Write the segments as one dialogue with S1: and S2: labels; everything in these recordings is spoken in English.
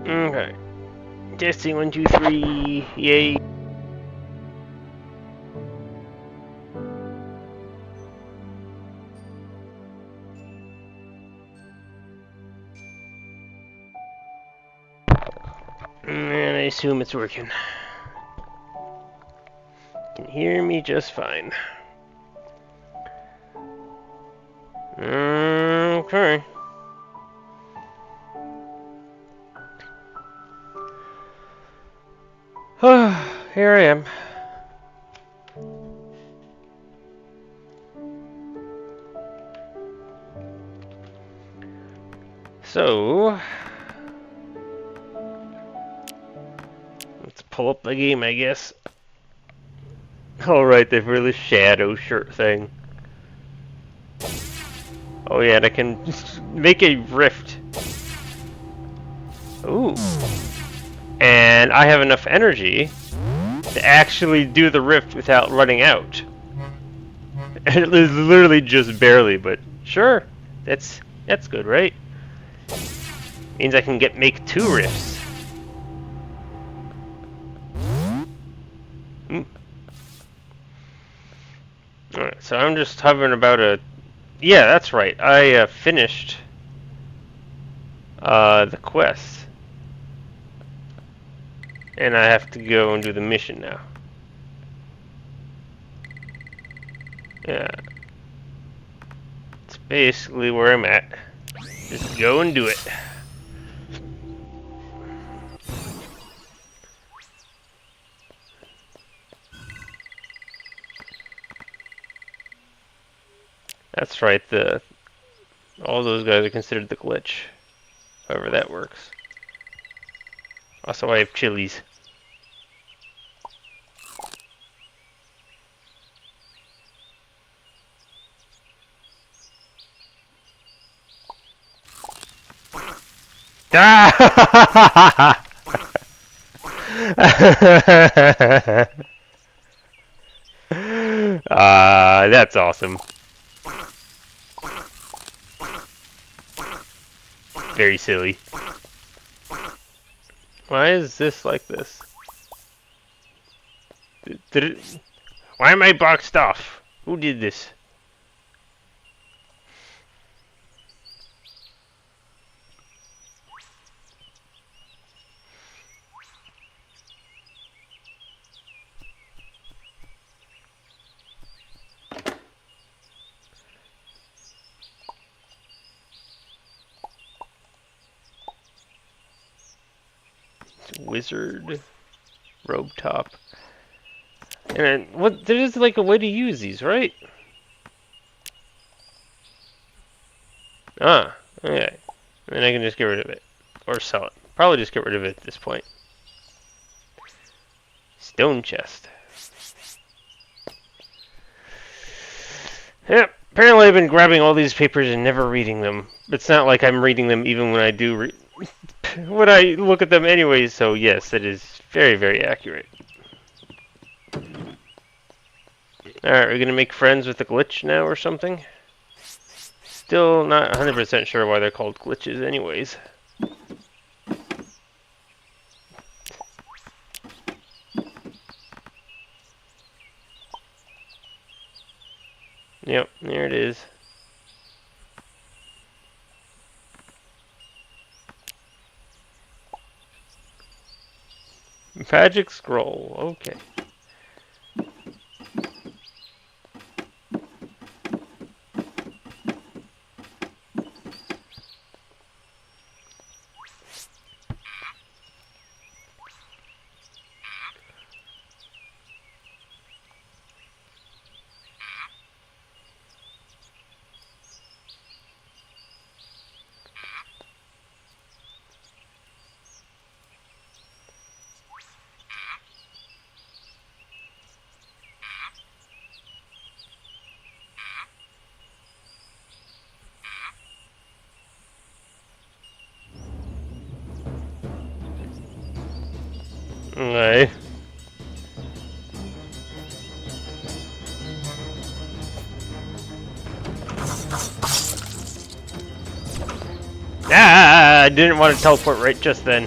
S1: Okay. Testing 1, 2, 3. Yay. And I assume it's working. You can hear me just fine. Okay. Here I am. So, let's pull up the game, I guess. Alright, they've really shadow shirt thing. Oh yeah, and I can make a rift. Ooh. And I have enough energy to actually do the rift without running out. And it is literally just barely, but sure. That's good, right? Means I can make 2 rifts. Alright, so I'm just hovering about a... Yeah, that's right. I finished the quest. And I have to go and do the mission now. Yeah. It's basically where I'm at. Just go and do it. That's right, all those guys are considered the glitch. However that works. Also, I have chilies. Ah! That's awesome. Very silly. Why is this like this? Why am I boxed off? Who did this? Wizard, robe top, and what? There is like a way to use these, right? Ah, okay. And I can just get rid of it or sell it. Probably just get rid of it at this point. Stone chest. Yep. Apparently, I've been grabbing all these papers and never reading them. It's not like I'm reading them even when I do when I look at them anyways. So yes, it is very, very accurate. Alright, we're gonna make friends with the glitch now or something? Still not 100% sure why they're called glitches anyways. Yep, there it is. Magic scroll, okay. Okay. Ah! I didn't want to teleport right just then.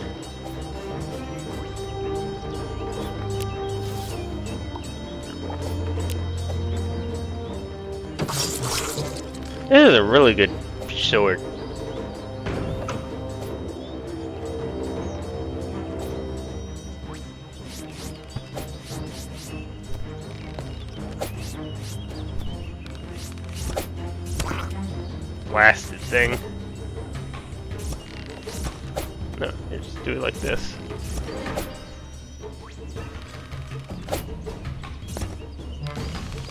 S1: This is a really good sword. Blasted thing. No, you just do it like this.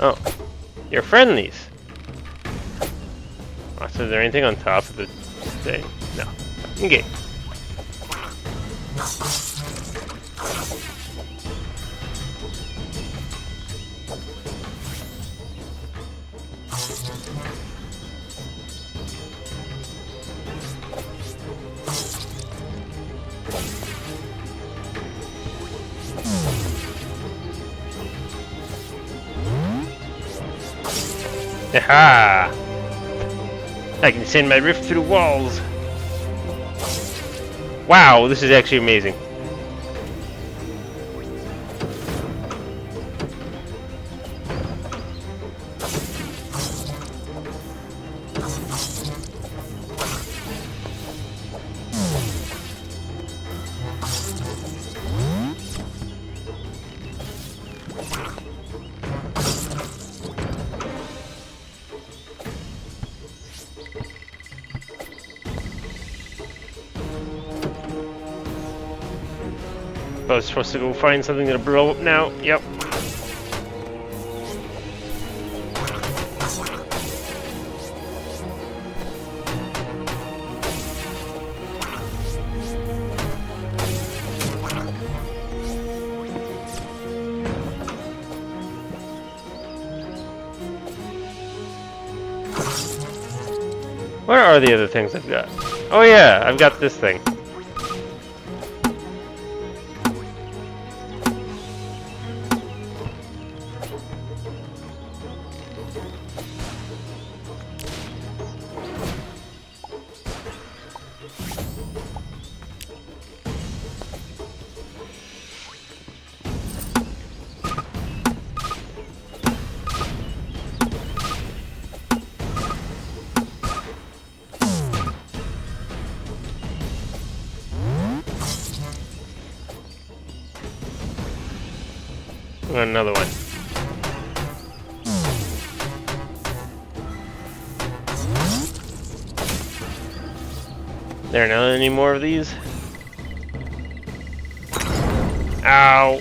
S1: Oh, you're friendlies. Oh, so is there anything on top of the thing? No. Okay. Aha! I can send my rift through walls. Wow, this is actually amazing. I was supposed to go find something to blow up now. Yep. Where are the other things I've got? Oh yeah, I've got this thing. Another one. There are not any more of these? Ow!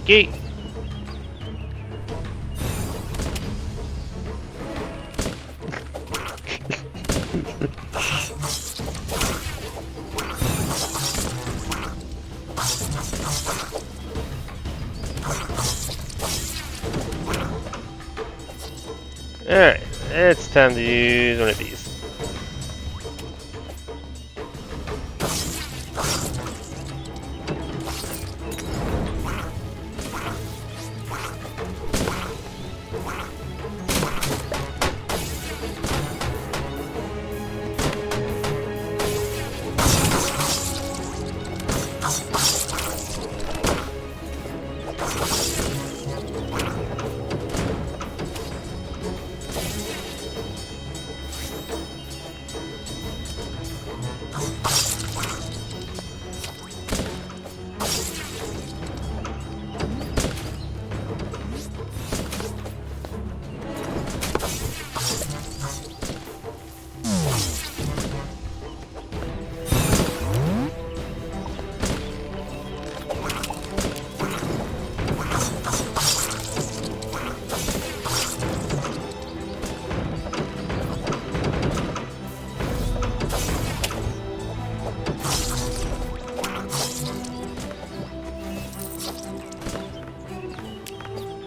S1: Okay. Alright, it's time to use one of these.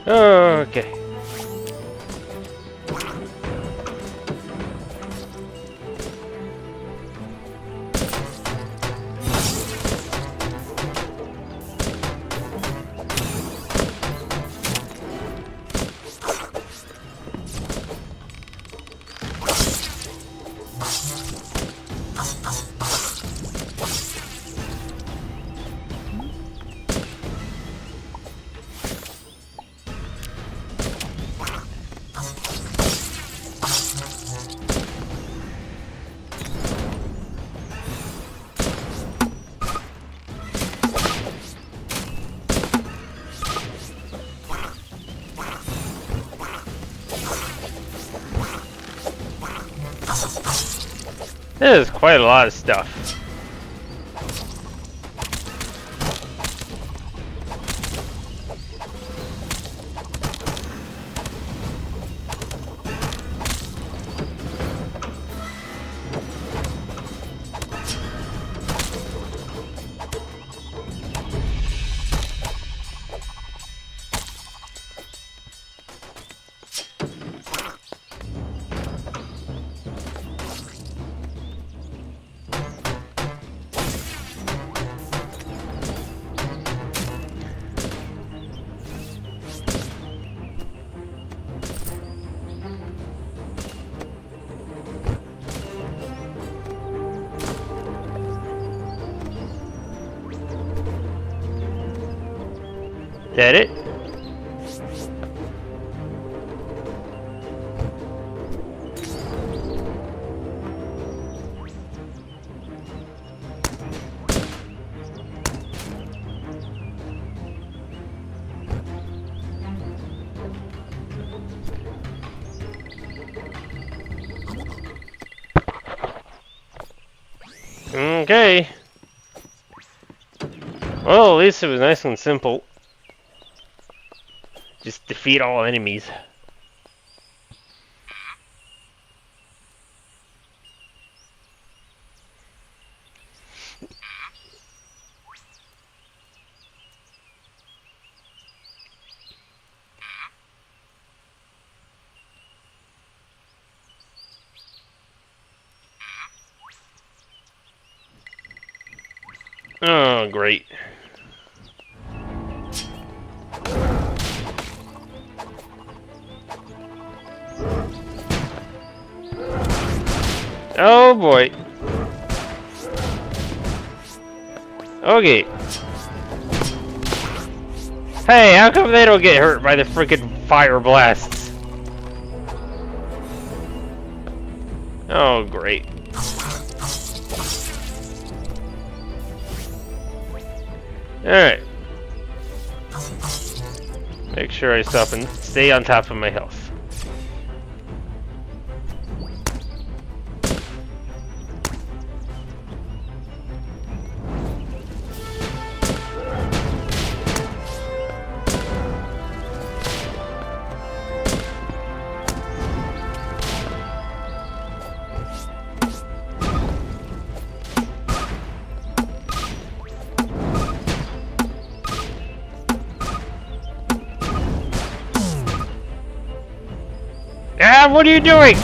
S1: Okay. This is quite a lot of stuff. That it? Okay. Well, at least it was nice and simple. Just defeat all enemies. Oh, great. Oh boy. Okay. Hey, how come they don't get hurt by the freaking fire blasts? Oh, great. Alright. Make sure I stop and stay on top of my health. Ah, what are you doing?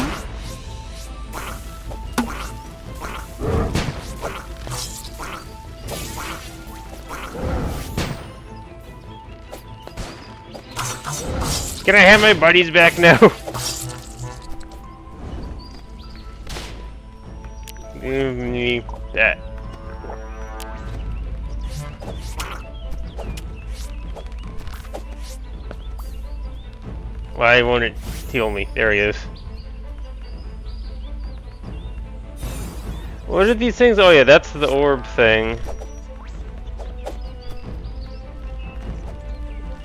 S1: Can I have my buddies back now? Give me that. Why won't it heal me? There he is. What are these things? Oh yeah, that's the orb thing.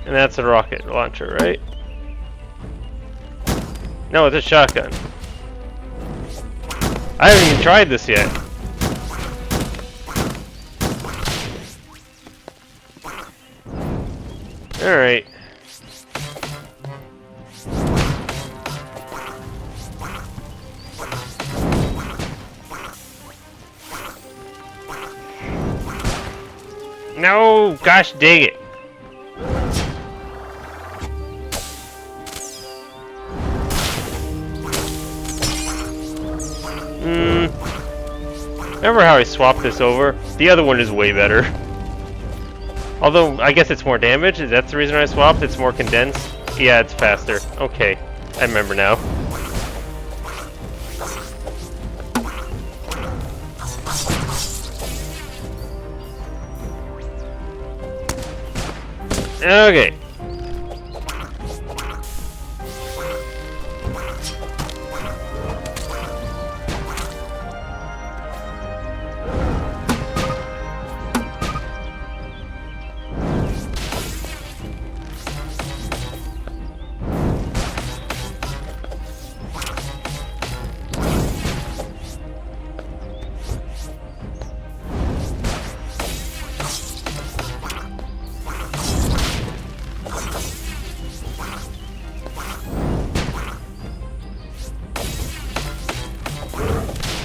S1: And that's a rocket launcher, right? No, it's a shotgun. I haven't even tried this yet. Alright. No, gosh dang it. Remember how I swapped this over? The other one is way better. Although, I guess it's more damage. That's the reason I swapped. It's more condensed. Yeah, it's faster. Okay, I remember now. Okay.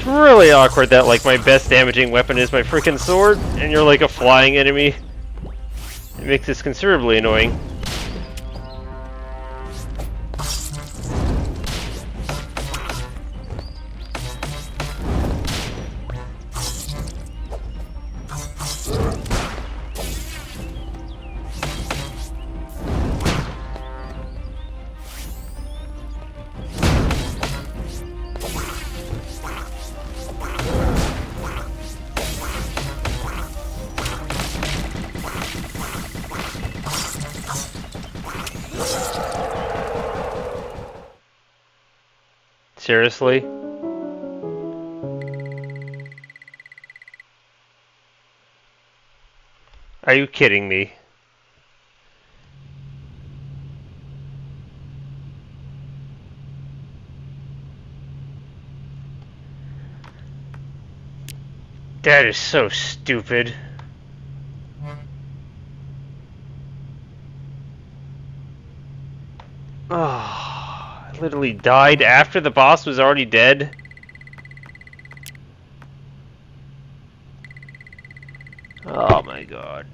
S1: Really awkward that like my best damaging weapon is my freaking sword, and you're like a flying enemy. It makes this considerably annoying. Seriously? Are you kidding me? That is so stupid. Oh, I literally died after the boss was already dead. Oh my god.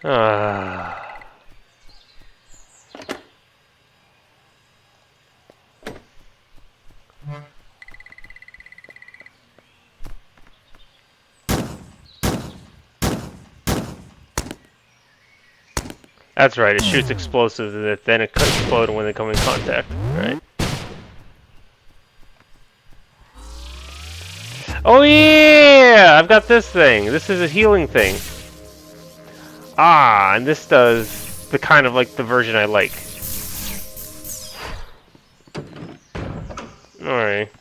S1: Ah. That's right, it shoots explosives and then it could explode when they come in contact, right? Oh yeah! I've got this thing. This is a healing thing. Ah, and this does the kind of like the version I like. Alright.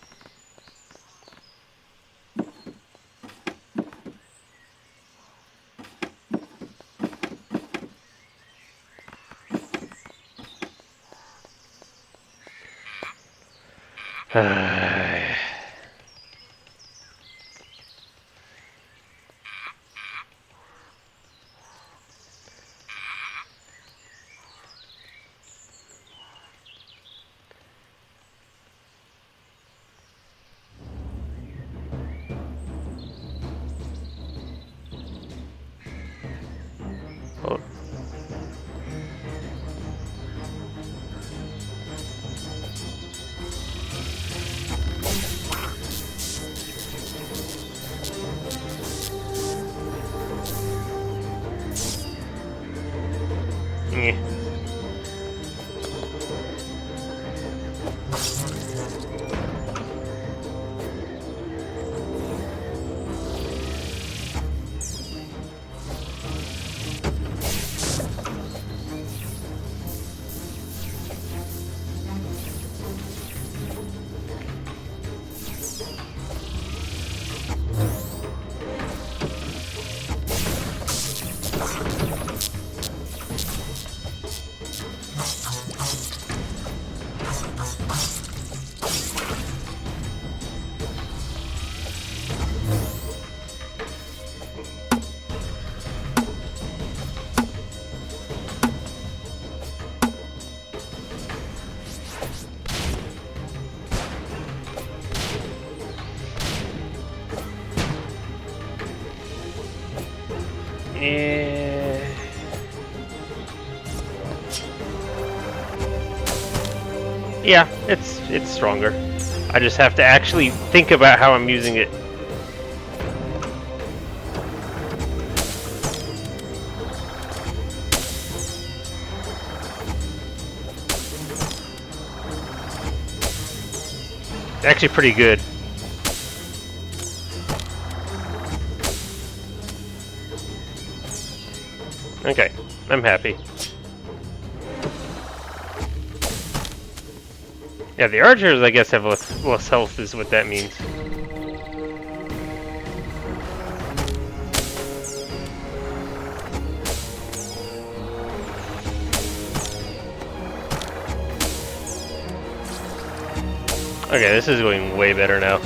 S1: Oh. Yeah. Yeah, it's stronger. I just have to actually think about how I'm using it. Actually pretty good. Okay, I'm happy. Yeah, the archers, I guess, have less health, is what that means. Okay, this is going way better now.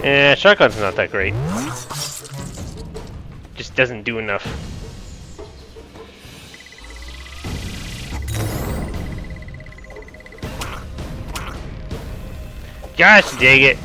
S1: Yeah, shotgun's not that great. Just doesn't do enough. Gosh dang it!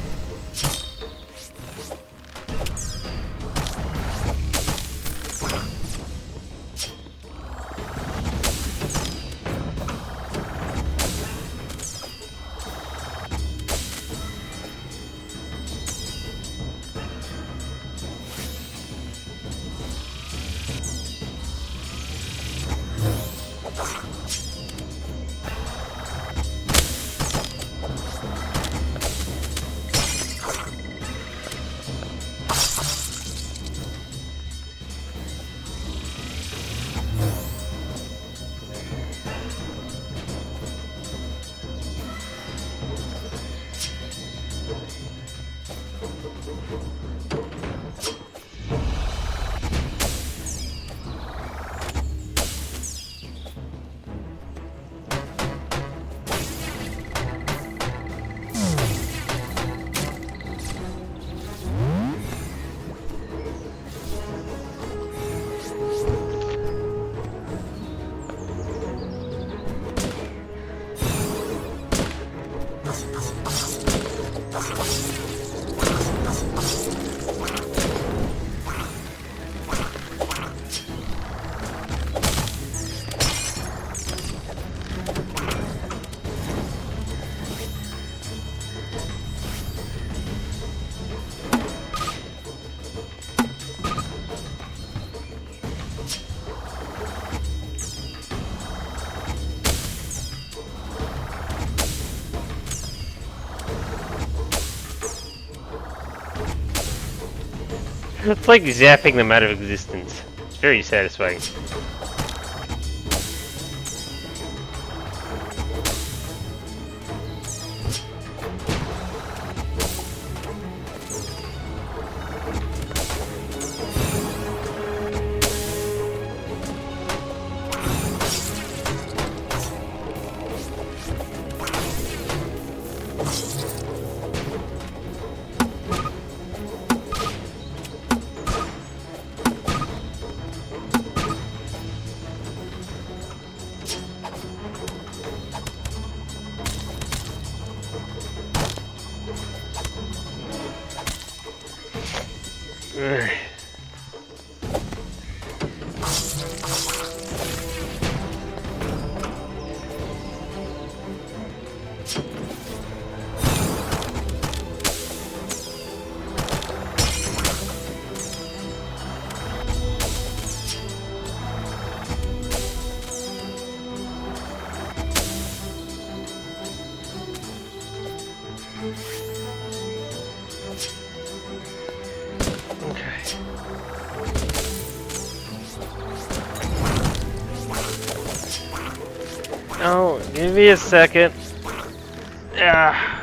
S1: It's like zapping them out of existence. It's very satisfying. Oh, give me a second. Yeah.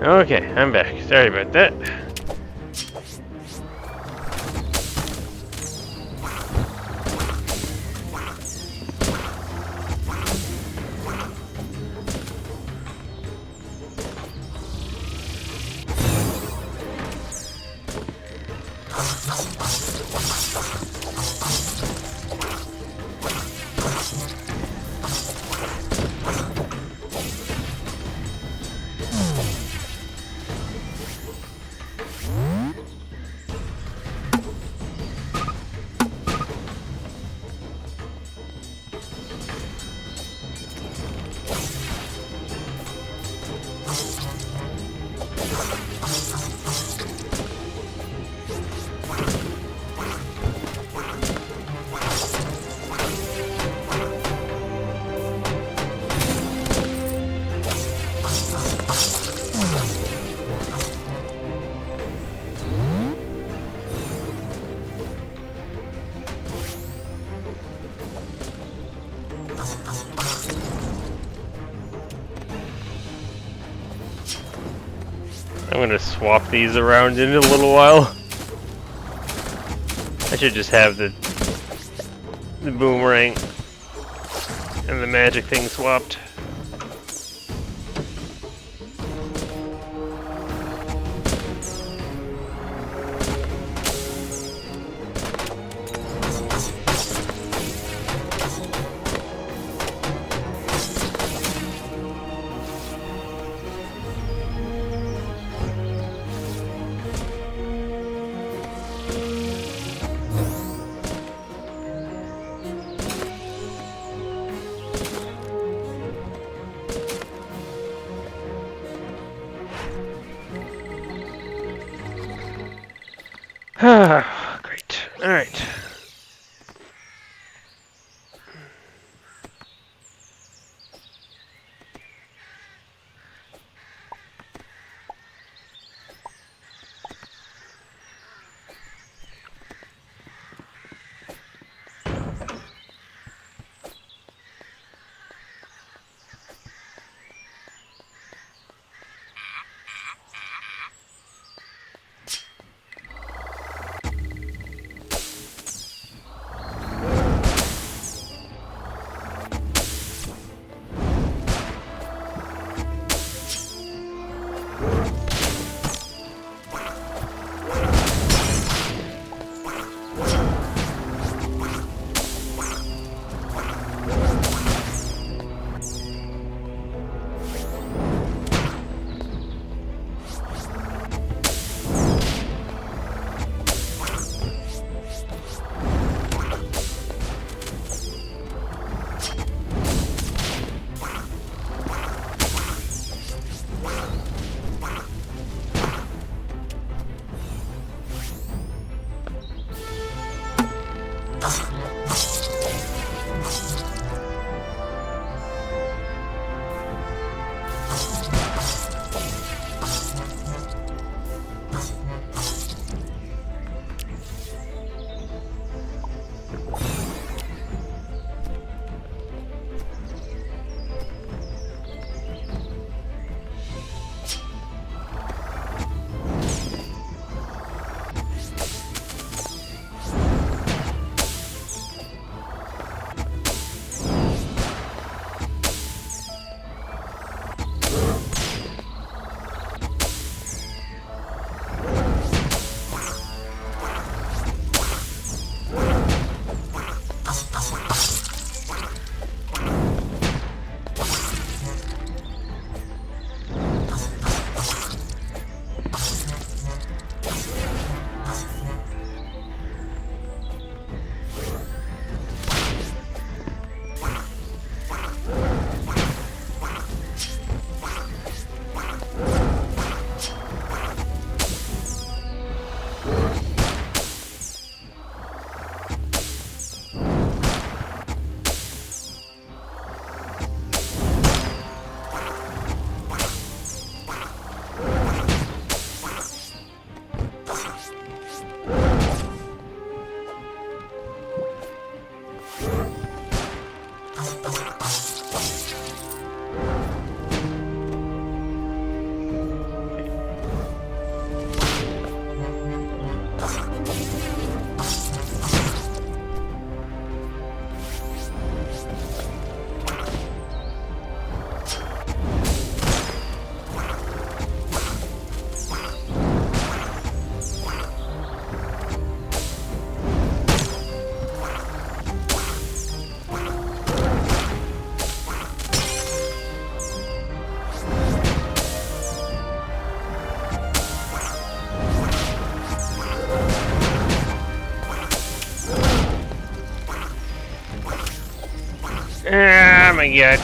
S1: Okay, I'm back. Sorry about that. I'm gonna swap these around in a little while. I should just have the boomerang and the magic thing swapped. Great. Alright. Ah, my god.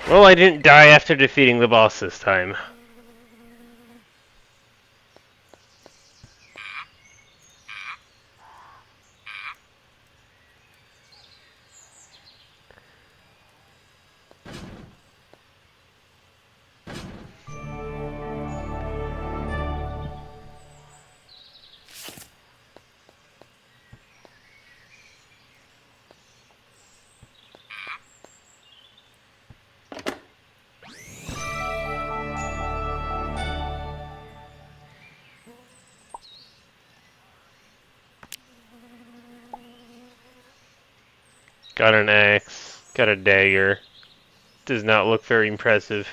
S1: Well, I didn't die after defeating the boss this time. Got an axe, got a dagger. Does not look very impressive.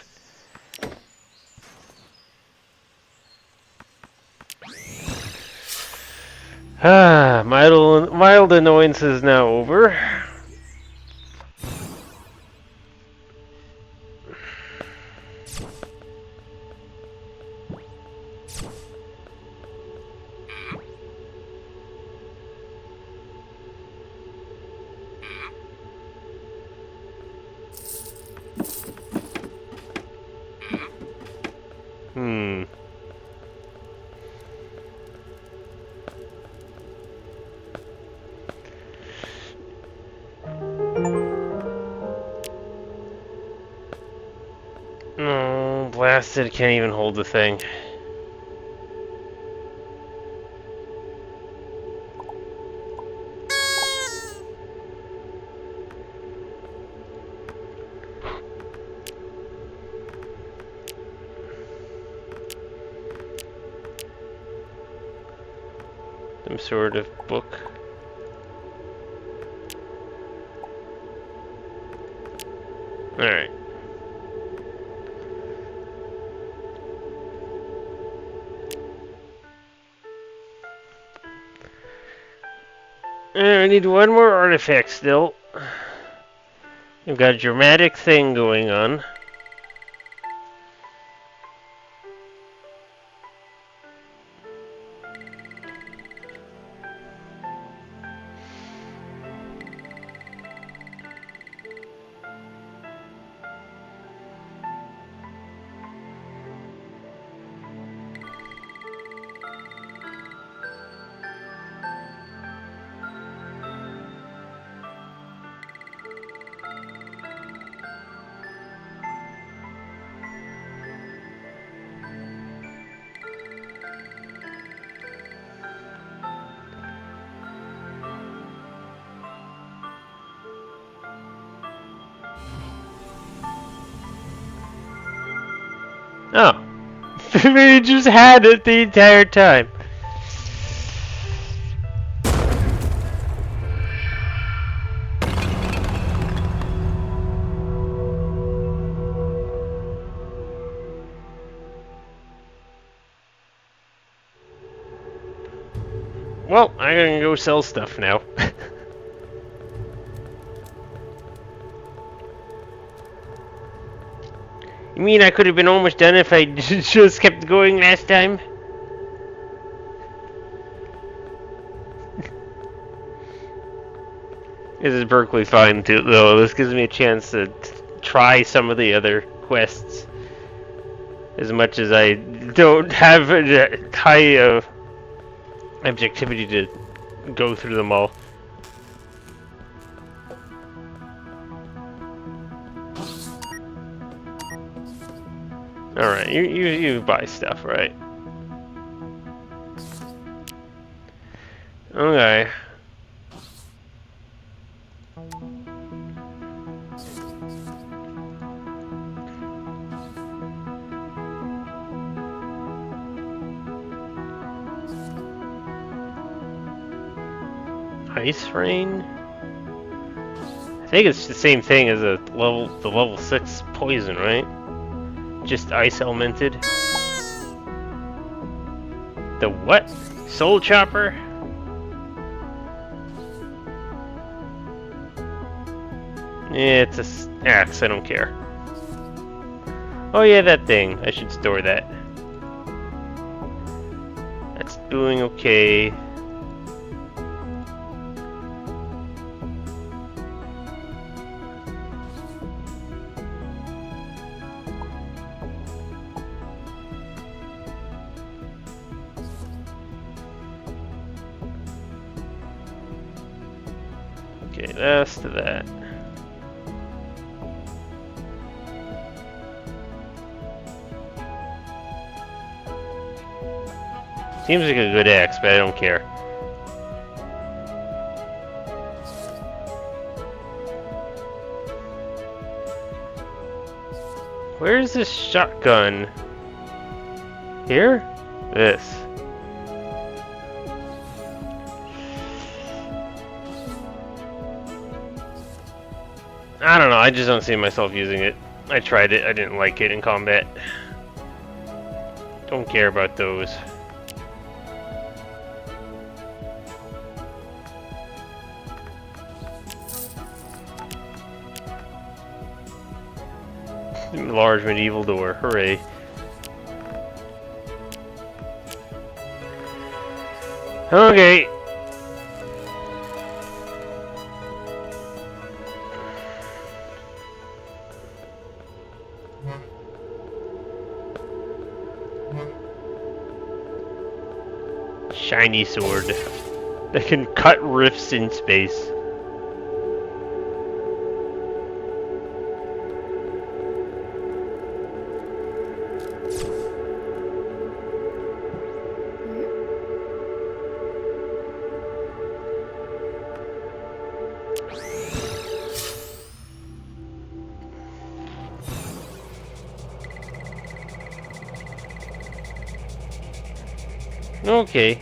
S1: Ah, mild annoyance is now over. Hmm. Oh, blasted, can't even hold the thing. Some sort of book. Alright. I need one more artifact still. We've got a dramatic thing going on. Oh. We just had it the entire time. Well, I'm gonna go sell stuff now. You mean I could have been almost done if I just kept going last time? This is perfectly fine too, though. This gives me a chance to try some of the other quests. As much as I don't have a high objectivity to go through them all. Alright, you buy stuff, right? Okay. Ice rain? I think it's the same thing as the level 6 poison, right? Just ice elemented. The what? Soul chopper? Yeah, it's a axe, I don't care. Oh yeah, that thing. I should store that. That's doing okay. Okay, that's to that. Seems like a good axe, but I don't care. Where's this shotgun? Here? This. I don't know, I just don't see myself using it. I tried it, I didn't like it in combat. Don't care about those. Large medieval door, hooray. Okay. Shiny sword that can cut rifts in space. Okay.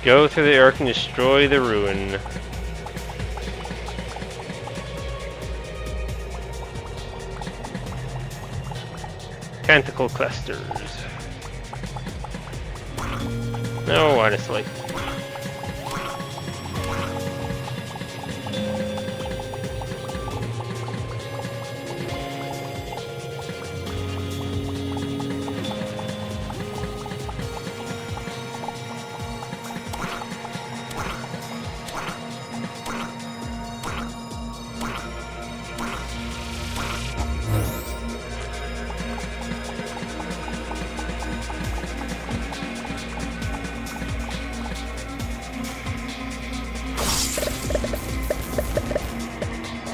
S1: Go through the arc and destroy the ruin. Tentacle clusters. No, honestly.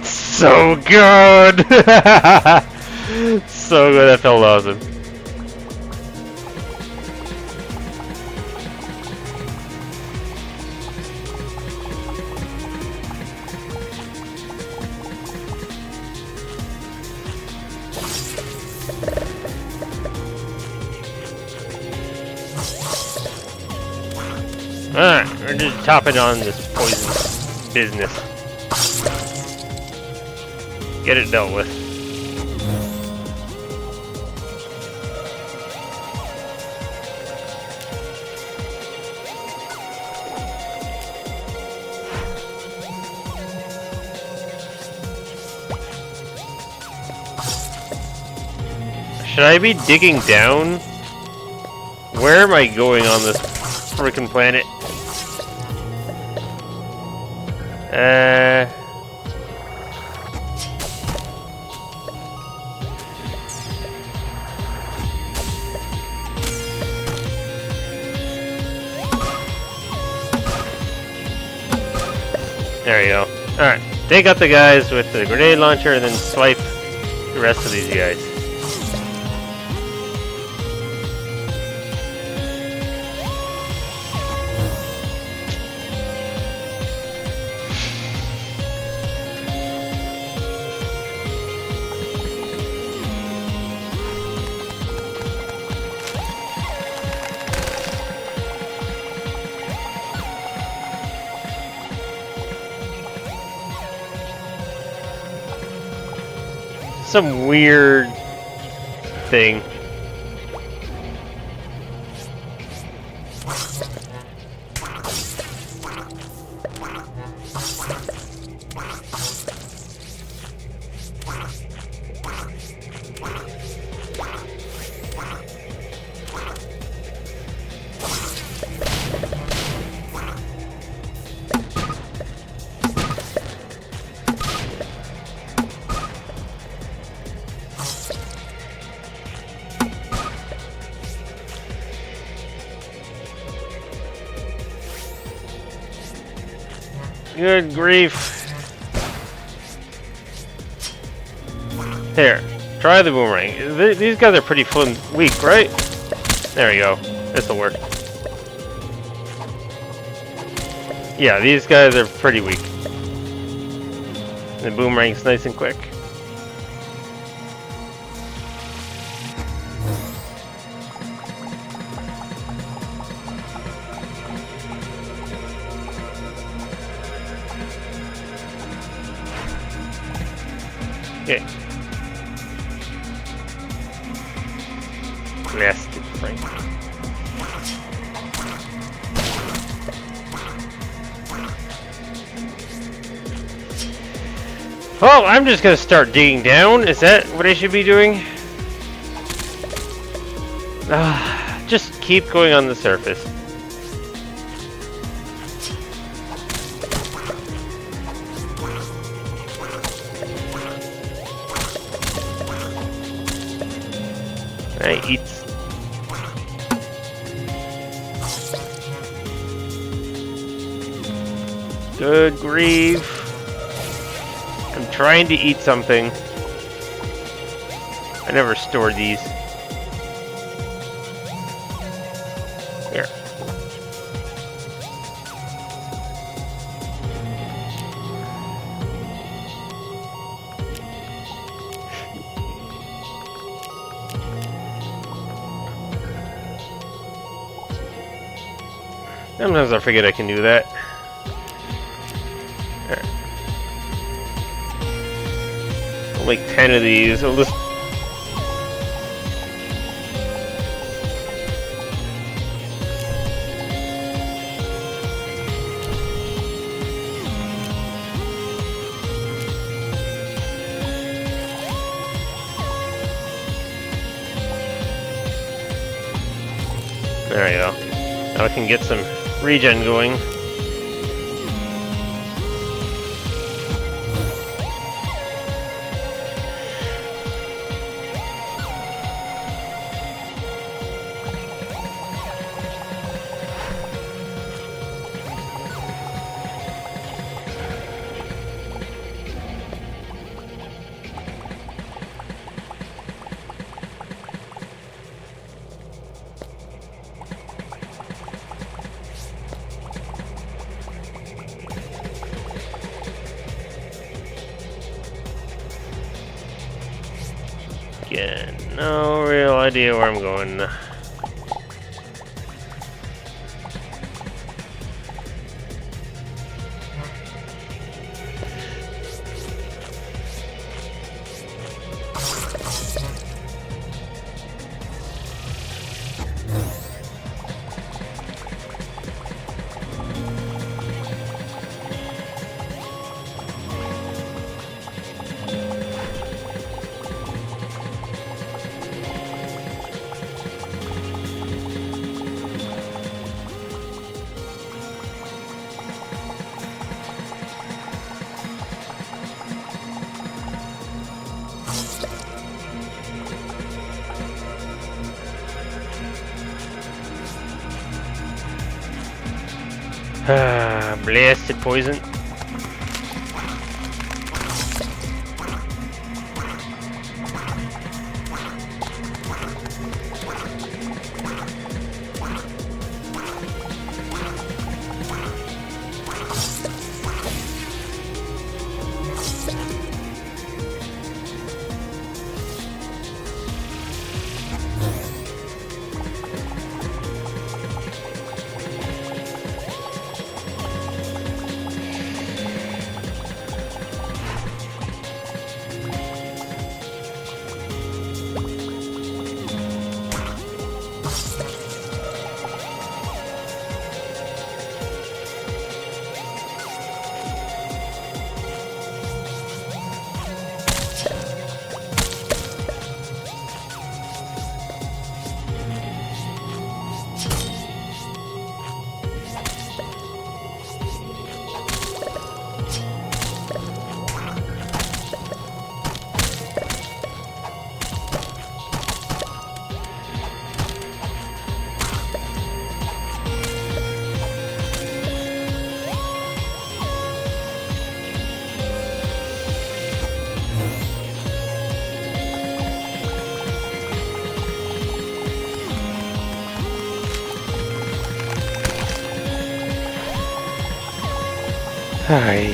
S1: So good! So good, that felt awesome. Alright, we're just topping on this poison business. Get it dealt with. Should I be digging down? Where am I going on this freaking planet? There you go. Alright, take out the guys with the grenade launcher and then swipe the rest of these guys. Some weird thing. Good grief. Here, try the boomerang. These guys are pretty weak, right? There you go. This'll work. Yeah, these guys are pretty weak. The boomerang's nice and quick. Okay. Blasted Frank. Well, I'm just gonna start digging down. Is that what I should be doing? Just keep going on the surface. I eat. Good grief. I'm trying to eat something. I never stored these. Here. Sometimes I forget I can do that. Right. I'll make 10 of these. I'll just... There you go. Now I can get some regen going. Again, no real idea where I'm going. Blasted poison. Hi.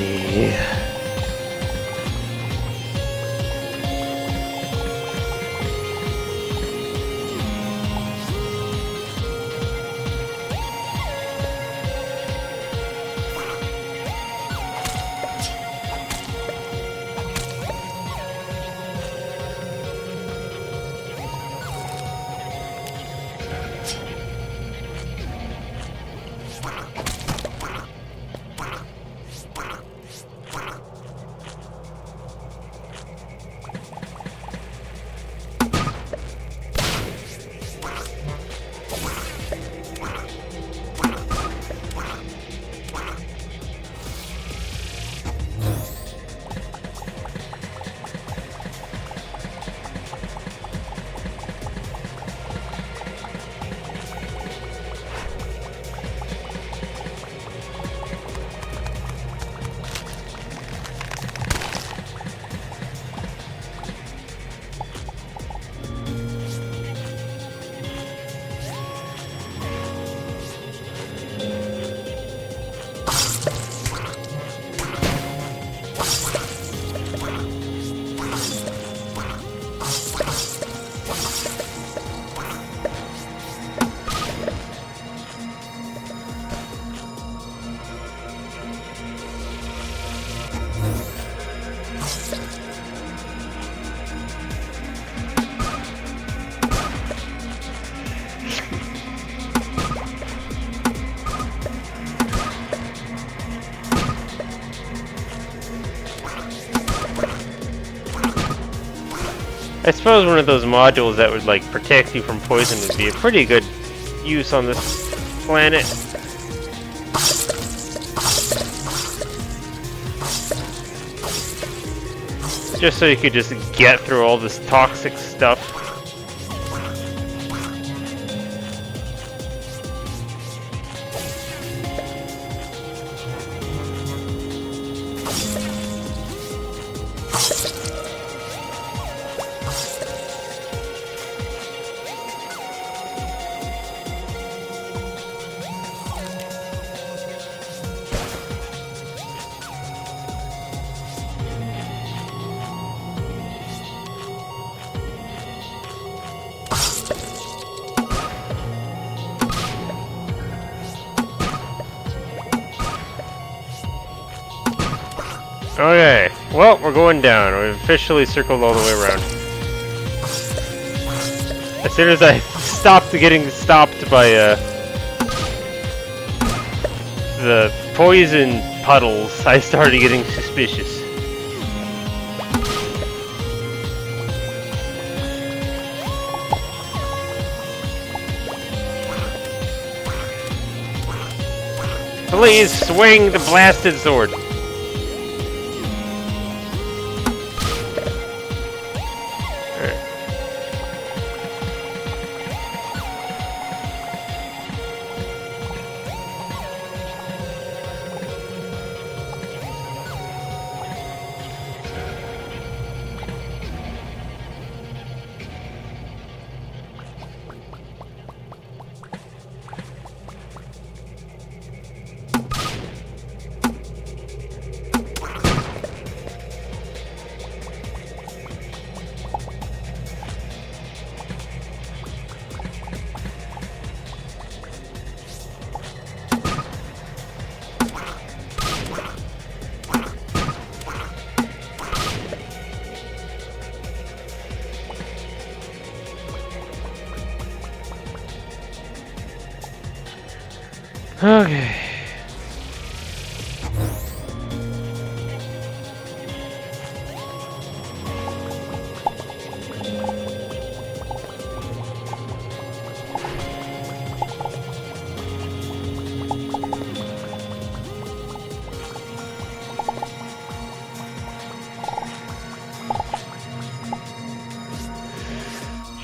S1: I suppose one of those modules that would like protect you from poison would be a pretty good use on this planet. Just so you could just get through all this toxic stuff. Okay, well, we're going down. We've officially circled all the way around. As soon as I stopped getting stopped by the poison puddles, I started getting suspicious. Please swing the blasted sword. Okay.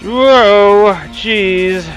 S1: Whoa, jeez.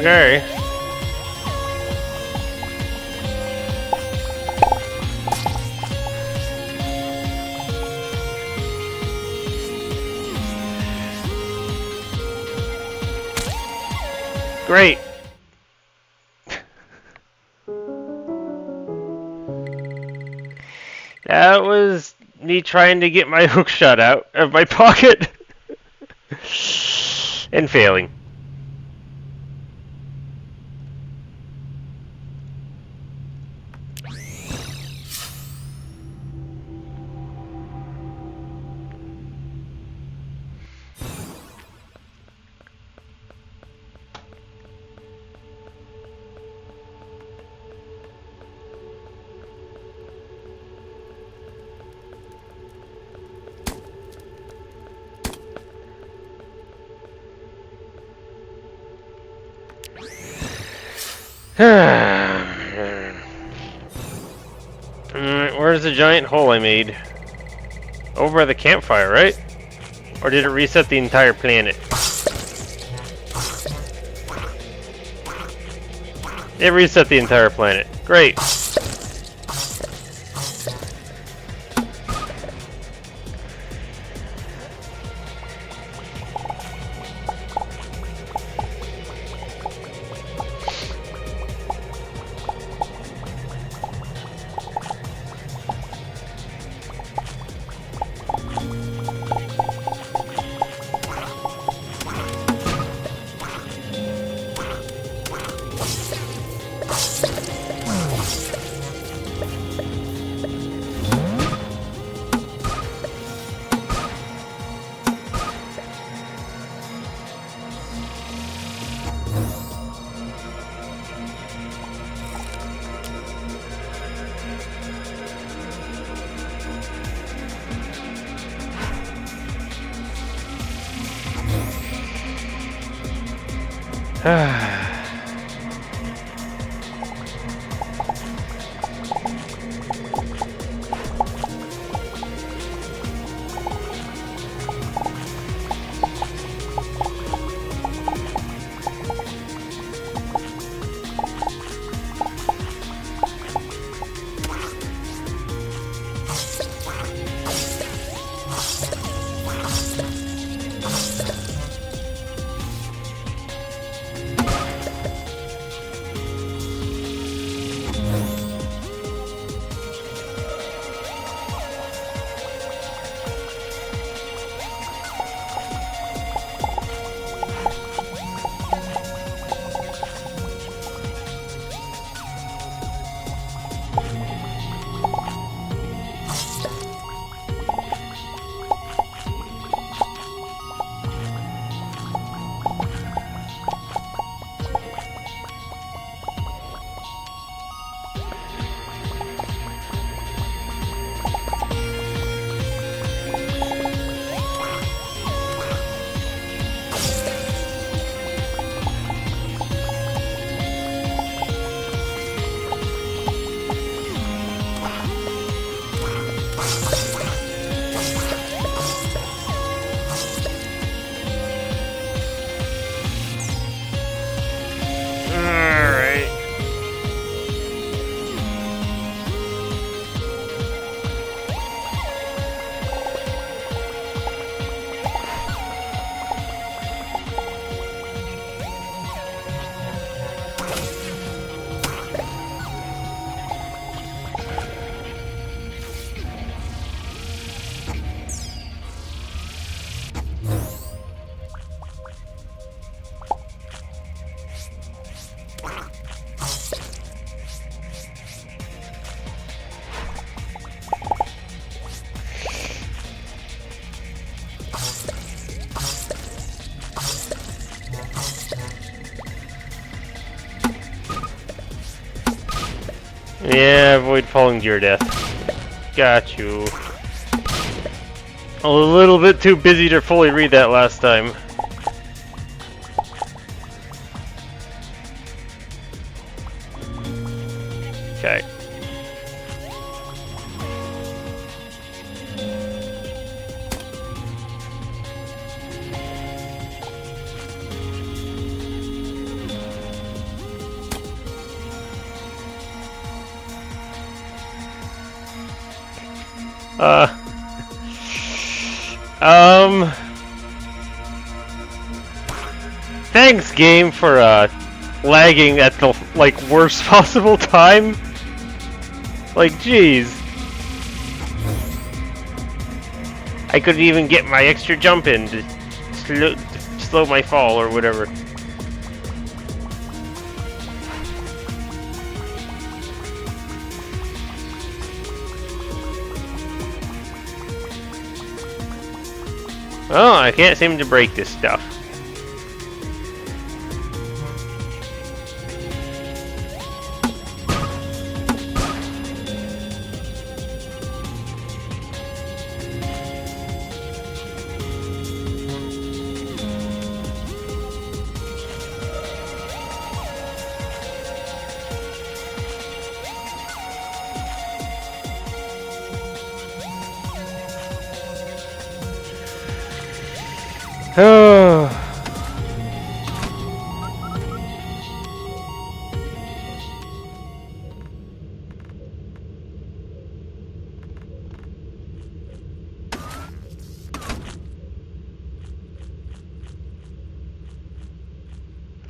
S1: Okay. Great. That was me trying to get my hook shot out of my pocket and failing. Alright, where's the giant hole I made? Over by the campfire, right? Or did it reset the entire planet? It reset the entire planet. Great. Yeah, avoid falling to your death. Got you. A little bit too busy to fully read that last time. Okay. Thanks, game, for lagging at the like worst possible time. Like, jeez. I couldn't even get my extra jump in to slow my fall or whatever. Oh, I can't seem to break this stuff. Oh.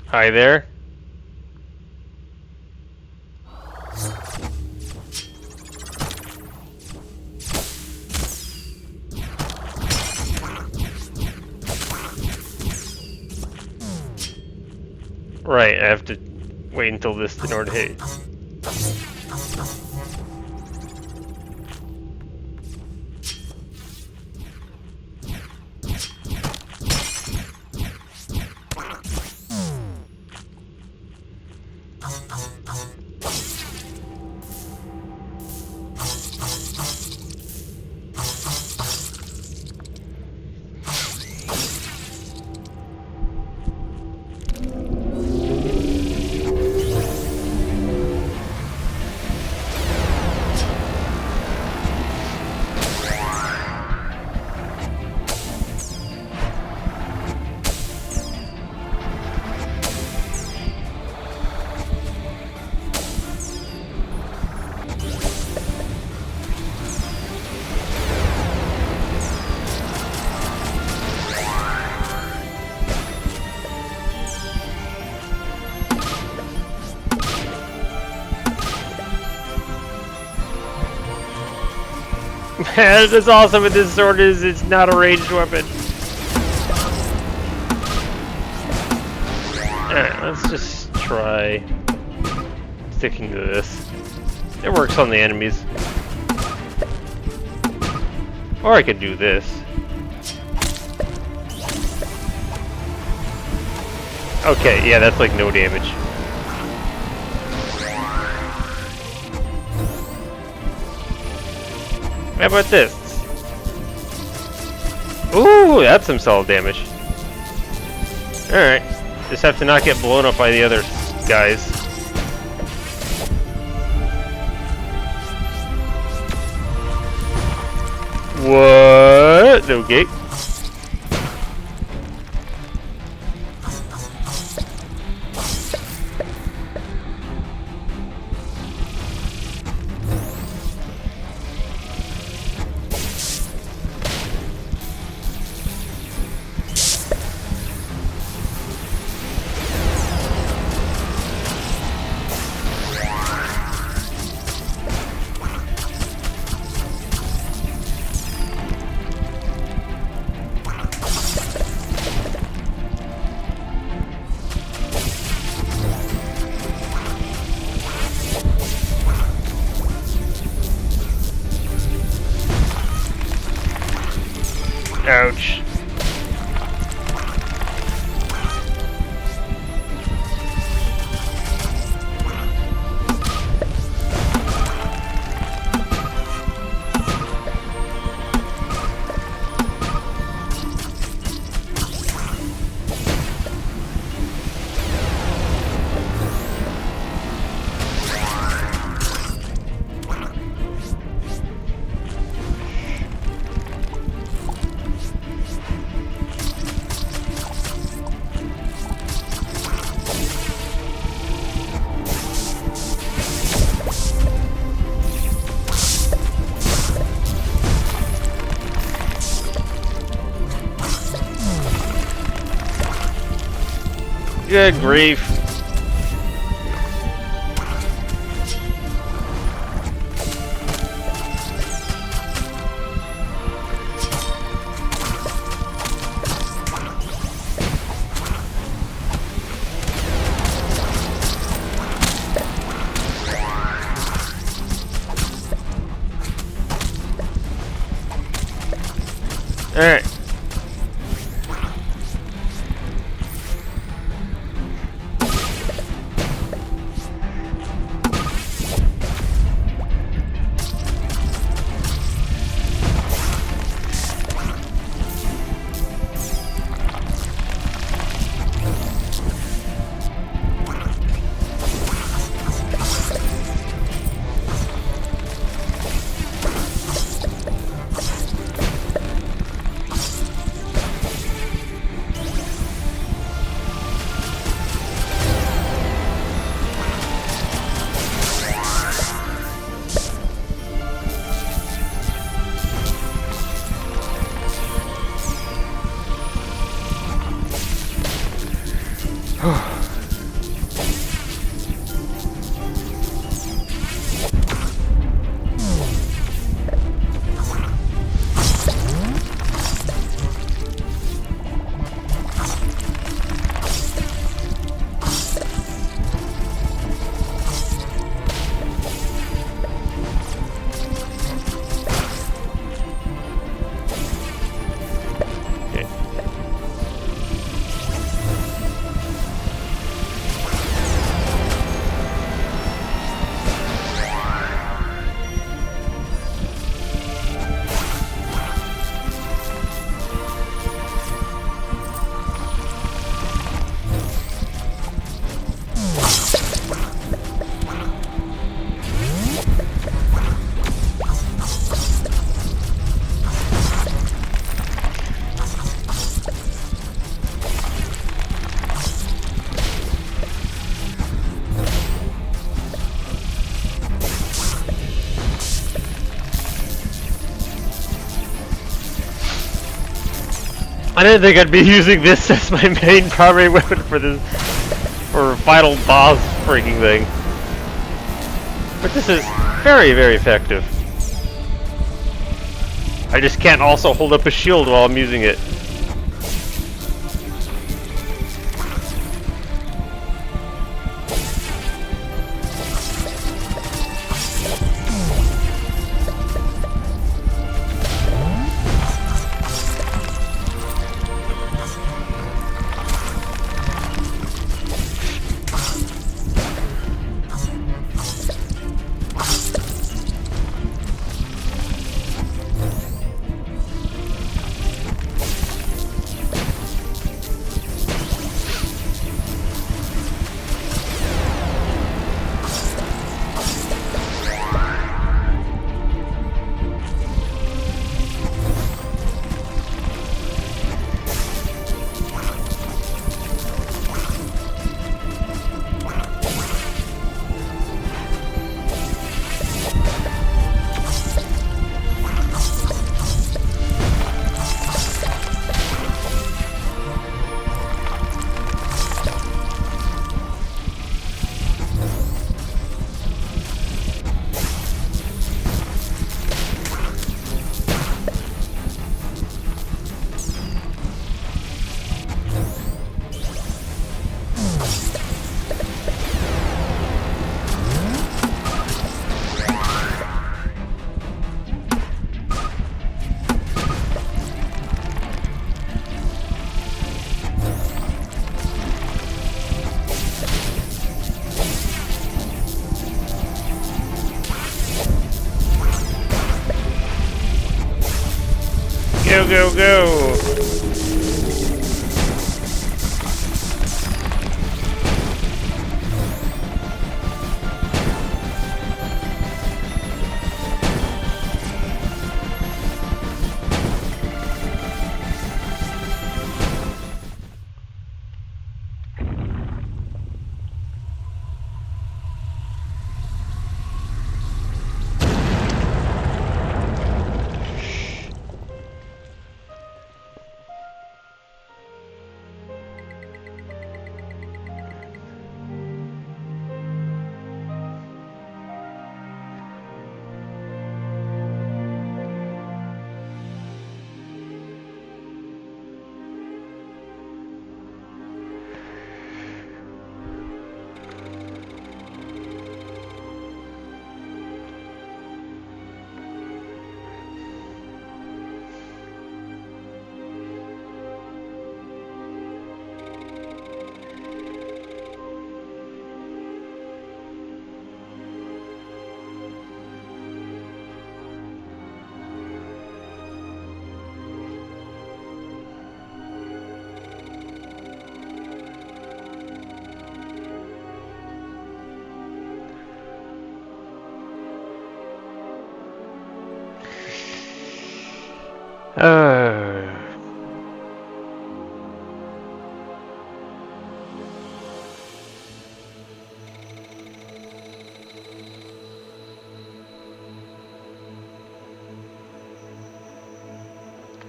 S1: Hi there. Right, I have to wait until this in order to hit. That's awesome with this sword is it's not a ranged weapon. Alright, let's just try sticking to this. It works on the enemies. Or I could do this. Okay, yeah, that's like no damage. How about this? Ooh, that's some solid damage. Alright. Just have to not get blown up by the other guys. What? Okay. Ouch. Good grief. Alright. I didn't think I'd be using this as my main primary weapon for this, for final boss freaking thing. But this is very, very effective. I just can't also hold up a shield while I'm using it. Go, go, go!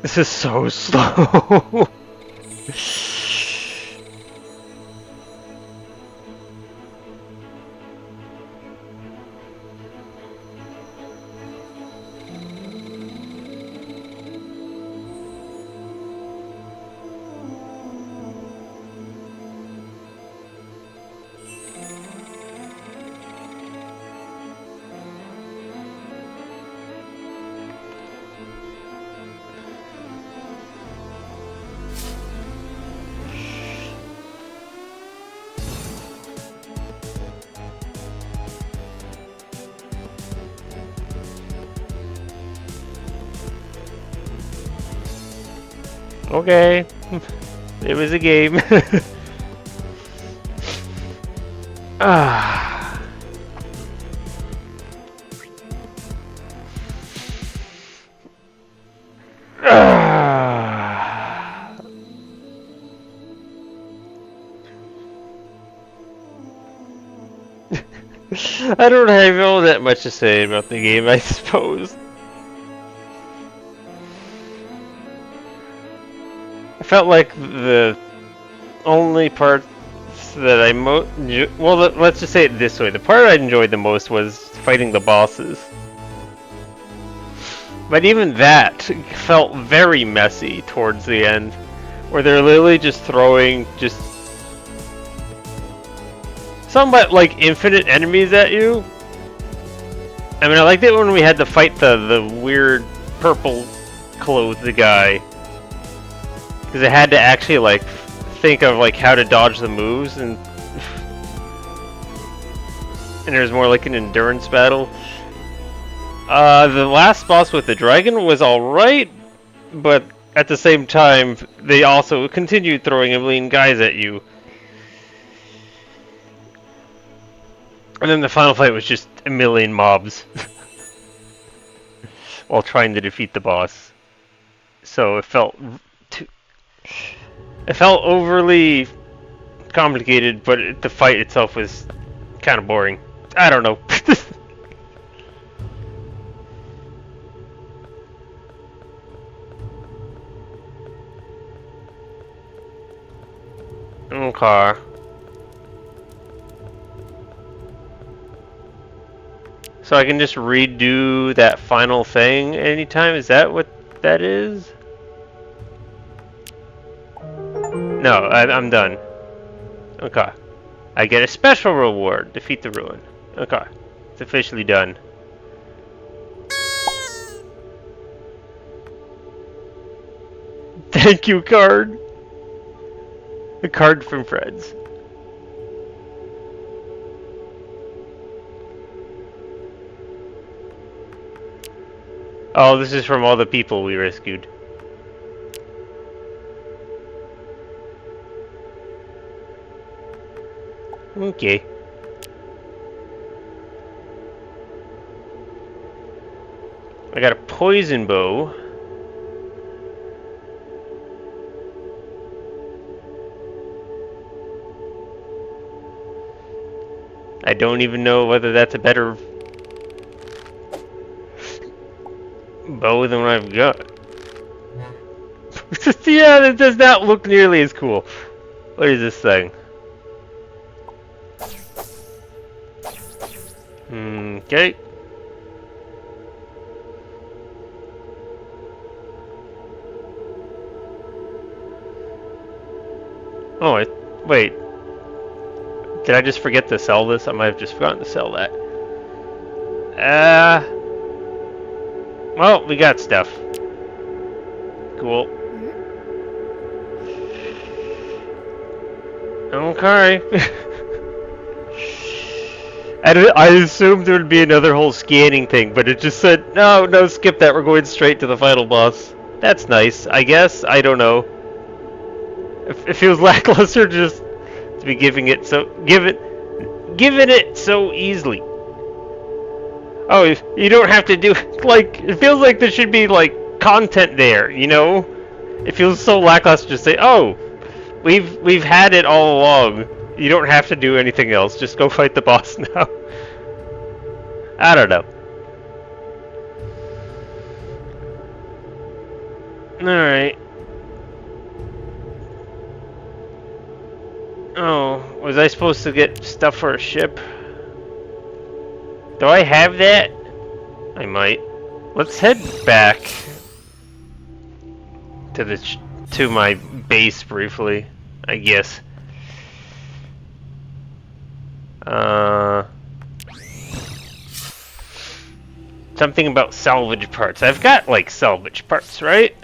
S1: This is so slow. Okay, it was a game. Ah. Ah. I don't have all that much to say about the game, I suppose. I felt like the only part that I let's just say it this way. The part I enjoyed the most was fighting the bosses. But even that felt very messy towards the end, where they're literally just throwing just somewhat like infinite enemies at you. I mean, I liked it when we had to fight the weird purple clothed guy, because I had to actually like think of like how to dodge the moves, and it was more like an endurance battle. The last boss with the dragon was alright, but at the same time, they also continued throwing a million guys at you. And then the final fight was just a million mobs while trying to defeat the boss. So it felt overly complicated, but the fight itself was kind of boring. I don't know. Okay. So I can just redo that final thing anytime? Is that what that is? No, I'm done. Okay. I get a special reward. Defeat the ruin. Okay. It's officially done. Thank you, card. A card from friends. Oh, this is from all the people we rescued. Okay. I got a poison bow. I don't even know whether that's a better bow than what I've got. Yeah, that does not look nearly as cool. What is this thing? Okay. Oh, wait. Did I just forget to sell this? I might have just forgotten to sell that. Well, we got stuff. Cool. Okay. I assumed there would be another whole scanning thing, but it just said, no, skip that. We're going straight to the final boss. That's nice, I guess. I don't know. It feels lackluster just to be giving it so easily. Oh, you don't have to do like it feels like there should be like content there, you know? It feels so lackluster to say, "Oh, we've had it all along. You don't have to do anything else. Just go fight the boss now." I don't know. Alright. Oh, was I supposed to get stuff for a ship? Do I have that? I might. Let's head back to to my base briefly, I guess. Something about salvage parts. I've got like salvage parts, right?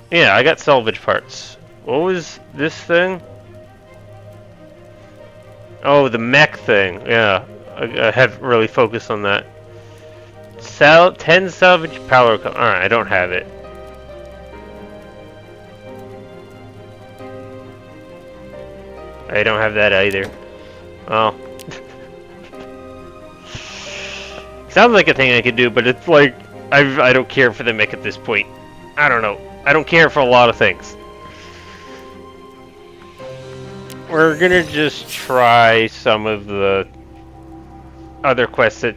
S1: Yeah, I got salvage parts. What was this thing? Oh, the mech thing. Yeah, I haven't really focused on that. 10 salvage power. Alright, I don't have it. I don't have that either. Well. Sounds like a thing I could do, but it's like, I don't care for the mech at this point. I don't know. I don't care for a lot of things. We're gonna just try some of the other quests that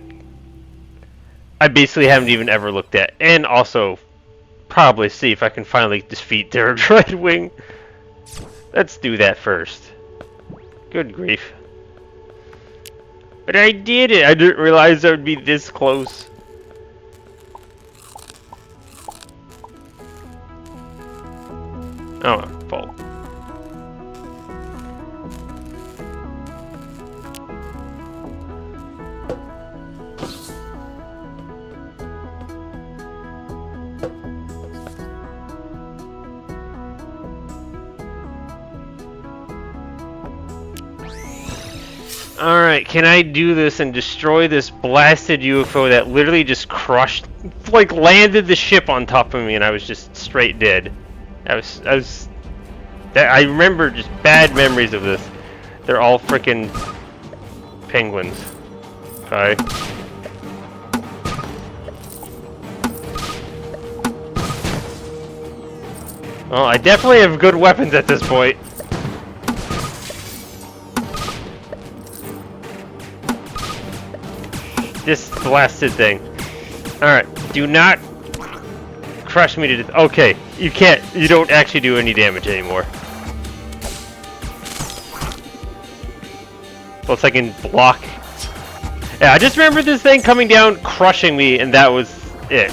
S1: I basically haven't even ever looked at. And also, probably see if I can finally defeat their Dreadwing. Let's do that first. Good grief. But I did it! I didn't realize I would be this close. Oh, full. Alright, can I do this and destroy this blasted UFO that literally just crushed, like landed the ship on top of me and I was just straight dead. I remember just bad memories of this. They're all freaking penguins. Okay. Well, I definitely have good weapons at this point. This blasted thing. Alright, do not crush me to death. Okay, you can't. You don't actually do any damage anymore. Looks like I can block. Yeah, I just remember this thing coming down, crushing me, and that was it.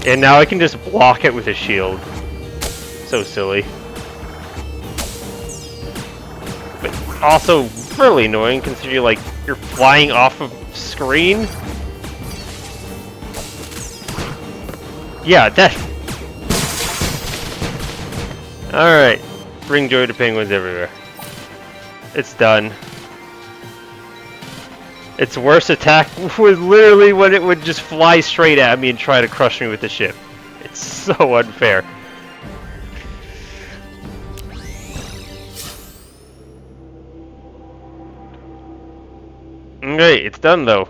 S1: And now I can just block it with a shield. So silly. But also really annoying considering like you're flying off of screen. Yeah, that. Alright. Bring joy to penguins everywhere. It's done. Its worst attack was literally when it would just fly straight at me and try to crush me with the ship. It's so unfair. Okay, it's done though.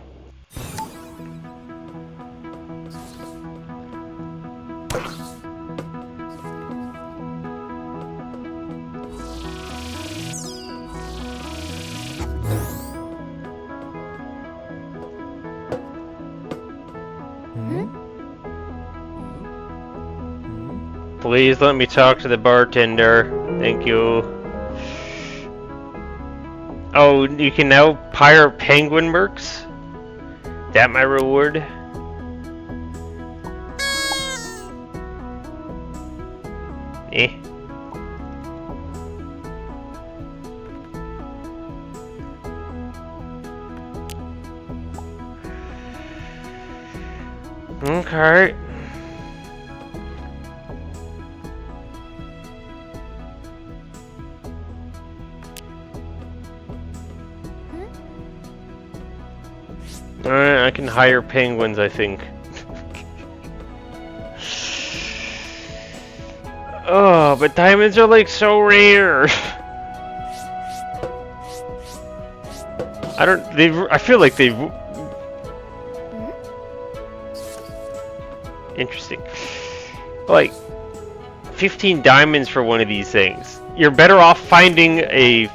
S1: Please let me talk to the bartender. Thank you. Oh, you can now hire penguin mercs? That my reward? Eh. Okay. Alright, I can hire penguins, I think. Oh, but diamonds are like so rare. I feel like they've... Interesting. Like, 15 diamonds for one of these things. You're better off finding a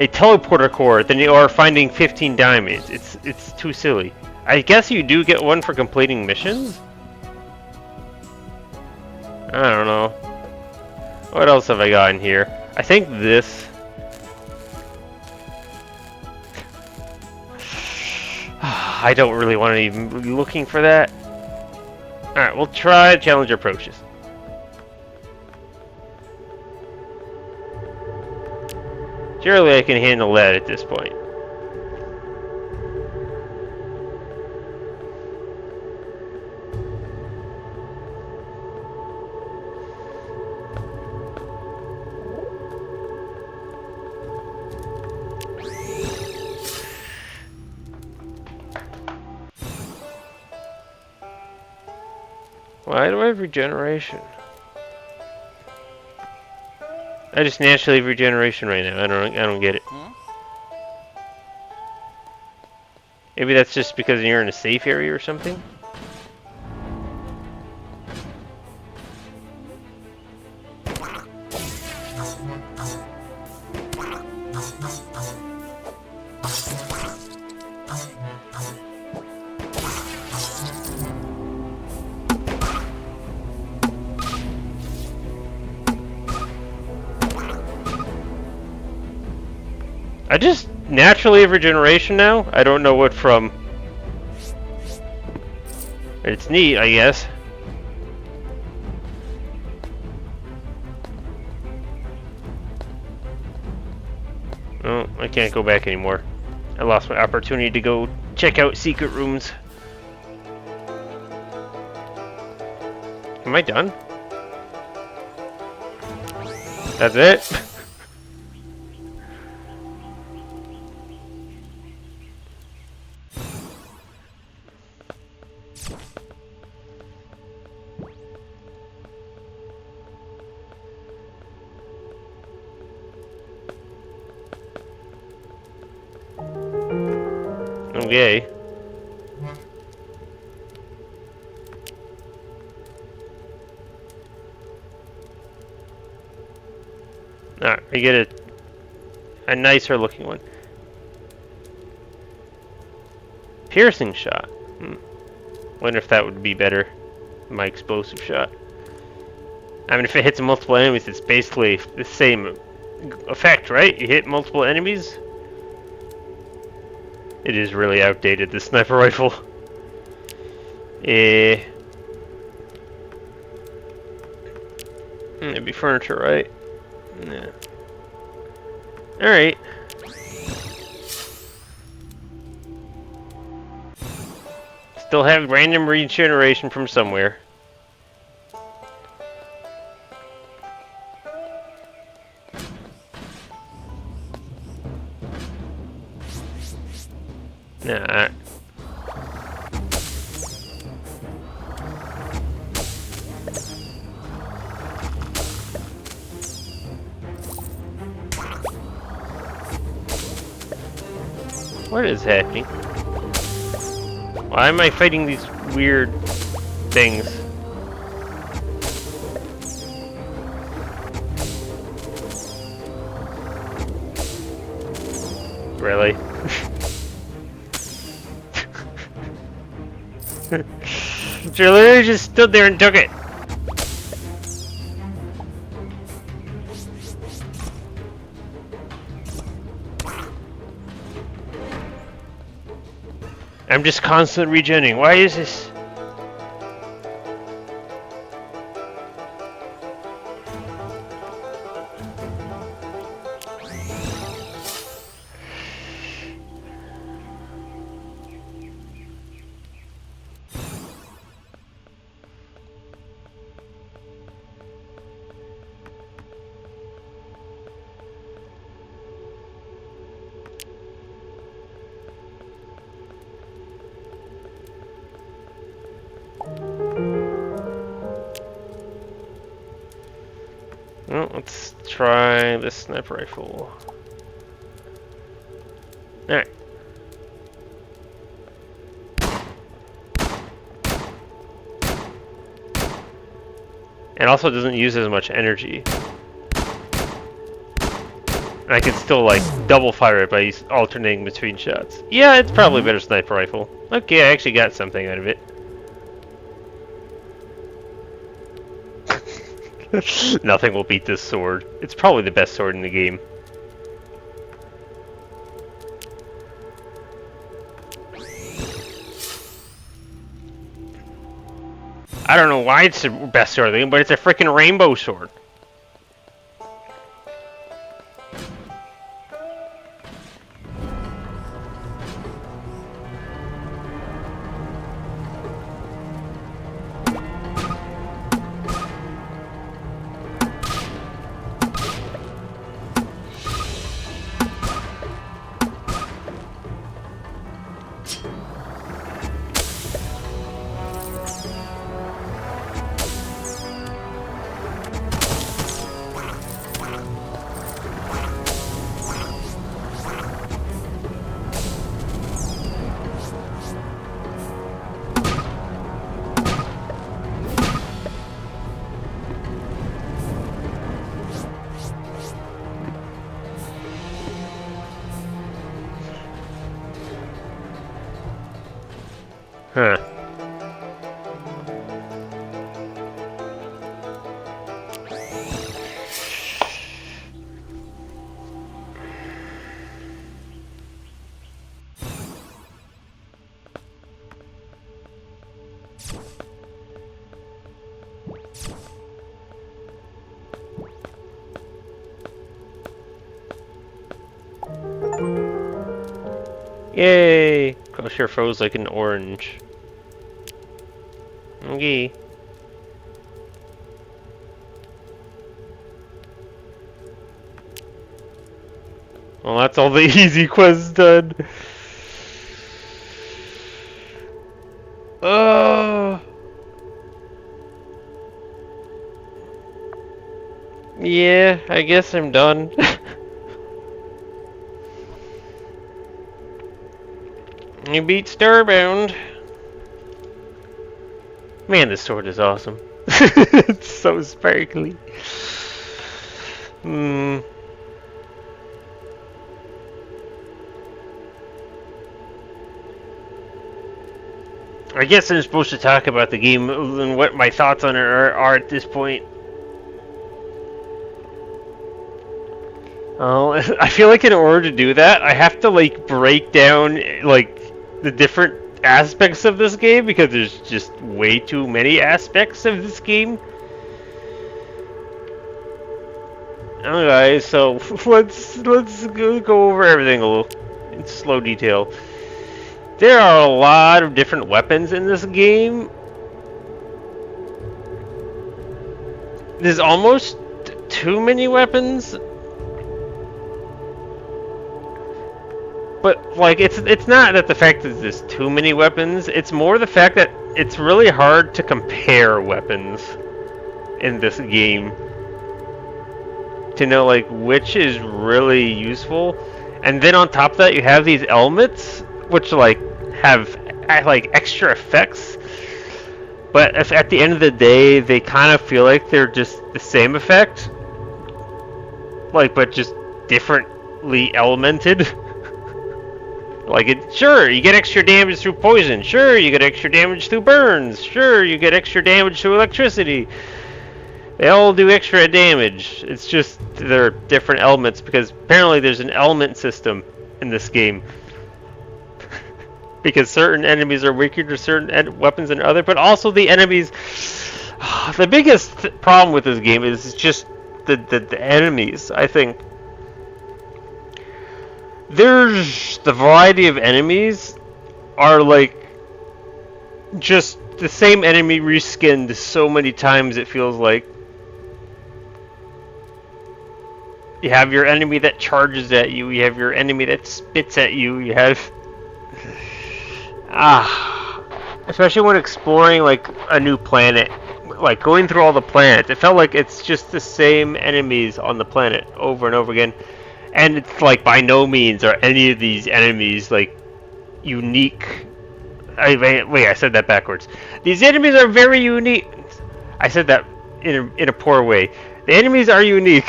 S1: a teleporter core than you are finding 15 diamonds. It's too silly. I guess you do get one for completing missions? I don't know. What else have I got in here? I think this. I don't really want to even be looking for that. Alright, we'll try Challenger approaches. Surely I can handle that at this point. Why do I have regeneration? I just naturally have regeneration right now. I don't get it. Maybe that's just because you're in a safe area or something? I just naturally have regeneration now. I don't know what from. It's neat, I guess. Oh, I can't go back anymore. I lost my opportunity to go check out secret rooms. Am I done? That's it? Okay. Alright, we get a nicer looking one. Piercing shot. Wonder if that would be better than my explosive shot. I mean, if it hits multiple enemies, it's basically the same effect, right? You hit multiple enemies. It is really outdated, this sniper rifle. Maybe furniture, right? Yeah. Alright. Still have random regeneration from somewhere. Nah. What is happening? Why am I fighting these weird things? Really? She literally just stood there and took it. I'm just constantly regenerating. Why is this? Well, let's try this sniper rifle. Alright. It also doesn't use as much energy. And I can still, like, double fire it by alternating between shots. Yeah, it's probably a better sniper rifle. Okay, I actually got something out of it. Nothing will beat this sword. It's probably the best sword in the game. I don't know why it's the best sword in the game, but it's a freaking rainbow sword. Huh. Yay! Crosshair froze like an orange. Okay. Well, that's all the easy quests done. Yeah, I guess I'm done. You beat Starbound. Man, this sword is awesome. It's so sparkly. I guess I'm supposed to talk about the game and what my thoughts on it are at this point. Oh, I feel like in order to do that, I have to like break down like the different aspects of this game because there's just way too many aspects of this game. Alright, so let's go over everything a little in slow detail. There are a lot of different weapons in this game. There's almost too many weapons. But like it's not that the fact that there's too many weapons, it's more the fact that it's really hard to compare weapons in this game to know like which is really useful. And then on top of that you have these elements which like have like extra effects. But if at the end of the day they kind of feel like they're just the same effect, like but just differently elemented. Like sure, you get extra damage through poison. Sure, you get extra damage through burns. Sure, you get extra damage through electricity. They all do extra damage. It's just they're different elements because apparently there's an element system in this game. Because certain enemies are weaker to certain weapons than other, but also the enemies. The biggest problem with this game is just the enemies. I think. There's the variety of enemies are like just the same enemy reskinned so many times it feels like. You have your enemy that charges at you, you have your enemy that spits at you, you have especially when exploring like a new planet, like going through all the planets, it felt like it's just the same enemies on the planet over and over again. And it's like by no means are any of these enemies like unique. Wait, I said that backwards. These enemies are very unique. I said that in a poor way. The enemies are unique.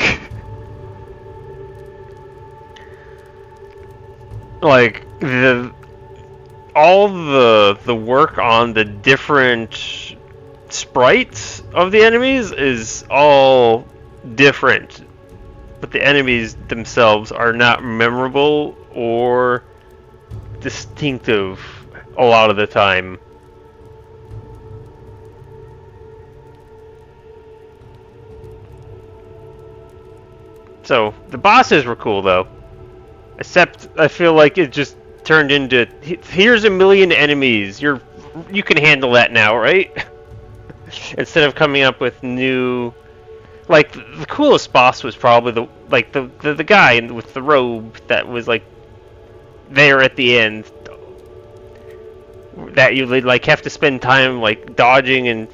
S1: like the all the work on the different sprites of the enemies is all different, but the enemies themselves are not memorable or distinctive a lot of the time. So the bosses were cool though, except I feel like it just turned into here's a million enemies. You can handle that now, right? Instead of coming up with new, like the coolest boss was probably the guy with the robe that was like there at the end, that you like have to spend time like dodging and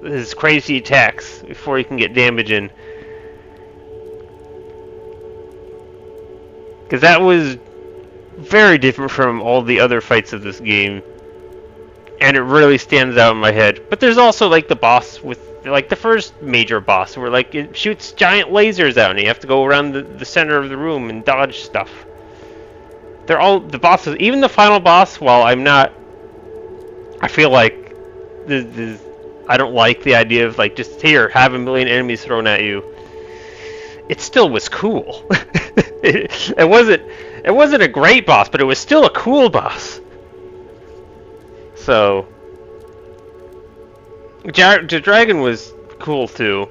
S1: his crazy attacks before you can get damage in. Because that was very different from all the other fights of this game, and it really stands out in my head. But there's also like the boss with like the first major boss where like it shoots giant lasers out and you have to go around the center of the room and dodge stuff. They're all the bosses, even the final boss. While I feel like I don't like the idea of like just here have a million enemies thrown at you. It still was cool. It wasn't a great boss, but it was still a cool boss. So the dragon was cool too.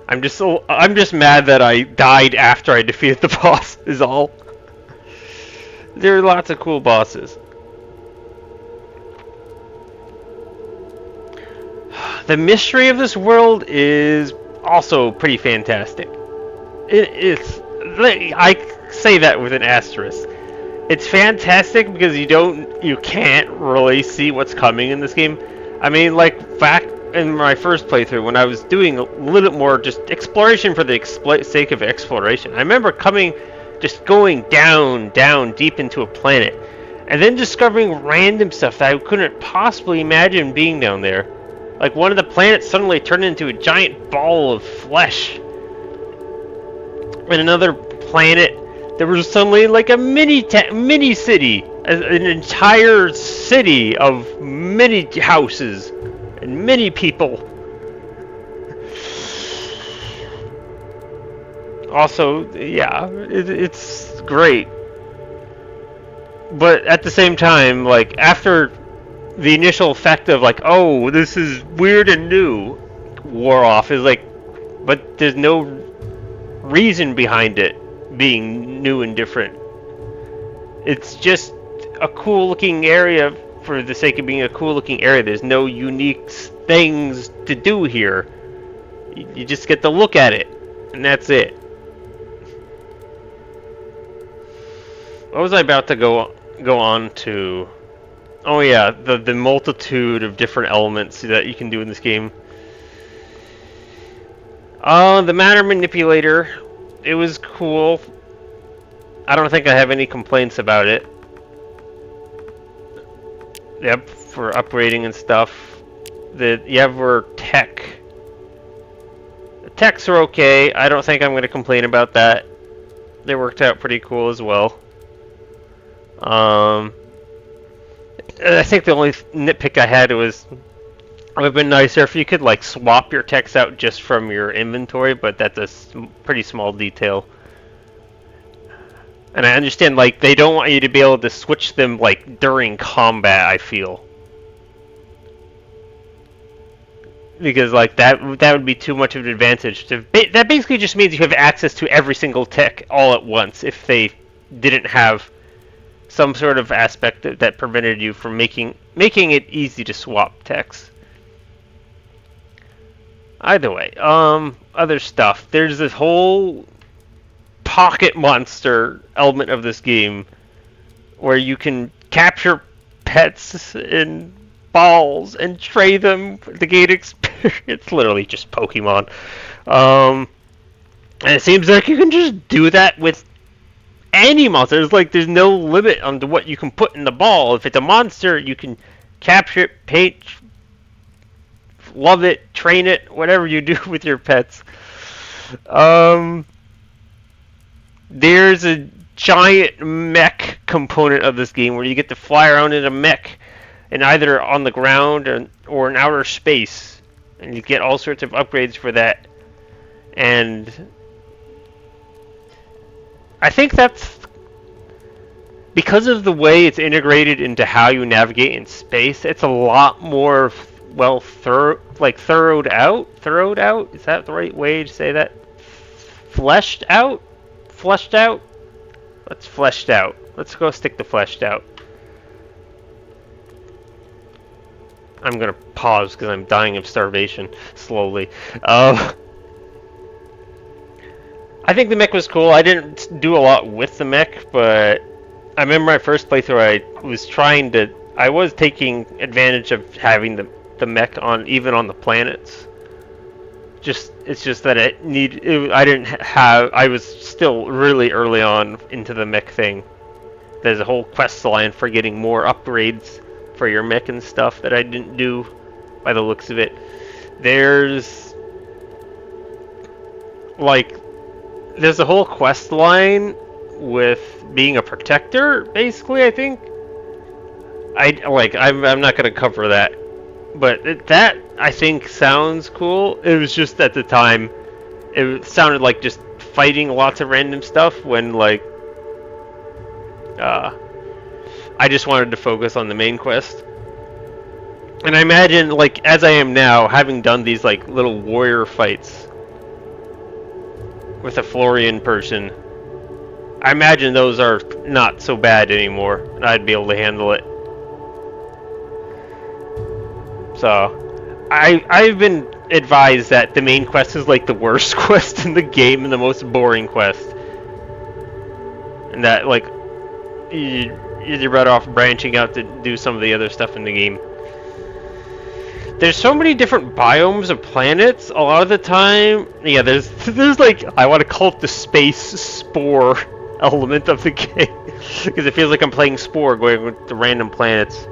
S1: I'm just mad that I died after I defeated the boss. Is all. There are lots of cool bosses. The mystery of this world is also pretty fantastic. I say that with an asterisk. It's fantastic because you can't really see what's coming in this game. I mean, like back in my first playthrough when I was doing a little bit more just exploration for the sake of exploration. I remember just going down deep into a planet, and then discovering random stuff that I couldn't possibly imagine being down there. Like one of the planets suddenly turned into a giant ball of flesh. In another planet, there was suddenly like a mini city, an entire city of many houses and many people. Also, yeah, it's great. But at the same time, like after the initial effect of like, oh, this is weird and new, wore off, is like, but there's no reason behind it being new and different. It's just a cool looking area for the sake of being a cool looking area. There's no unique things to do here. You just get to look at it, and that's it. What was I about to go on to? Oh yeah, the multitude of different elements that you can do in this game. The matter manipulator, it was cool. I don't think I have any complaints about it. Yep, for upgrading and stuff. You have for tech. The techs are okay. I don't think I'm going to complain about that. They worked out pretty cool as well. I think the only nitpick I had was it would have been nicer if you could like swap your techs out just from your inventory, but that's a pretty small detail. And I understand like they don't want you to be able to switch them like during combat, I feel. Because like that would be too much of an advantage. That basically just means you have access to every single tech all at once if they didn't have some sort of aspect that prevented you from making it easy to swap techs. Either way, other stuff. There's this whole pocket monster element of this game where you can capture pets in balls and trade them to gain experience. It's literally just Pokemon. And it seems like you can just do that with any monster. There's no limit on what you can put in the ball. If it's a monster, you can capture it, paint, love it, train it, whatever you do with your pets. There's a giant mech component of this game where you get to fly around in a mech, and either on the ground or in outer space, and you get all sorts of upgrades for that. And I think that's because of the way it's integrated into how you navigate in space. It's a lot more thoroughed out. Thoroughed out? Is that the right way to say that? Fleshed out? Fleshed out? Let's fleshed out. Let's go stick to fleshed out. I'm gonna pause because I'm dying of starvation slowly. I think the mech was cool. I didn't do a lot with the mech, but I remember my first playthrough. I was taking advantage of having the mech on even on the planets. It's just that I was still really early on into the mech thing. There's a whole quest line for getting more upgrades for your mech and stuff that I didn't do by the looks of it. There's a whole quest line with being a protector, basically. I think I'm not gonna cover that, but that I think sounds cool. It was just at the time, it sounded like just fighting lots of random stuff when I just wanted to focus on the main quest. And I imagine, as I am now, having done these little warrior fights with a Florian person, I imagine those are not so bad anymore, and I'd be able to handle it. So, I've been advised that the main quest is the worst quest in the game and the most boring quest. And that, you're better off branching out to do some of the other stuff in the game. There's so many different biomes of planets. A lot of the time, yeah, there's I want to call it the space spore element of the game, because it feels like I'm playing Spore, going with the random planets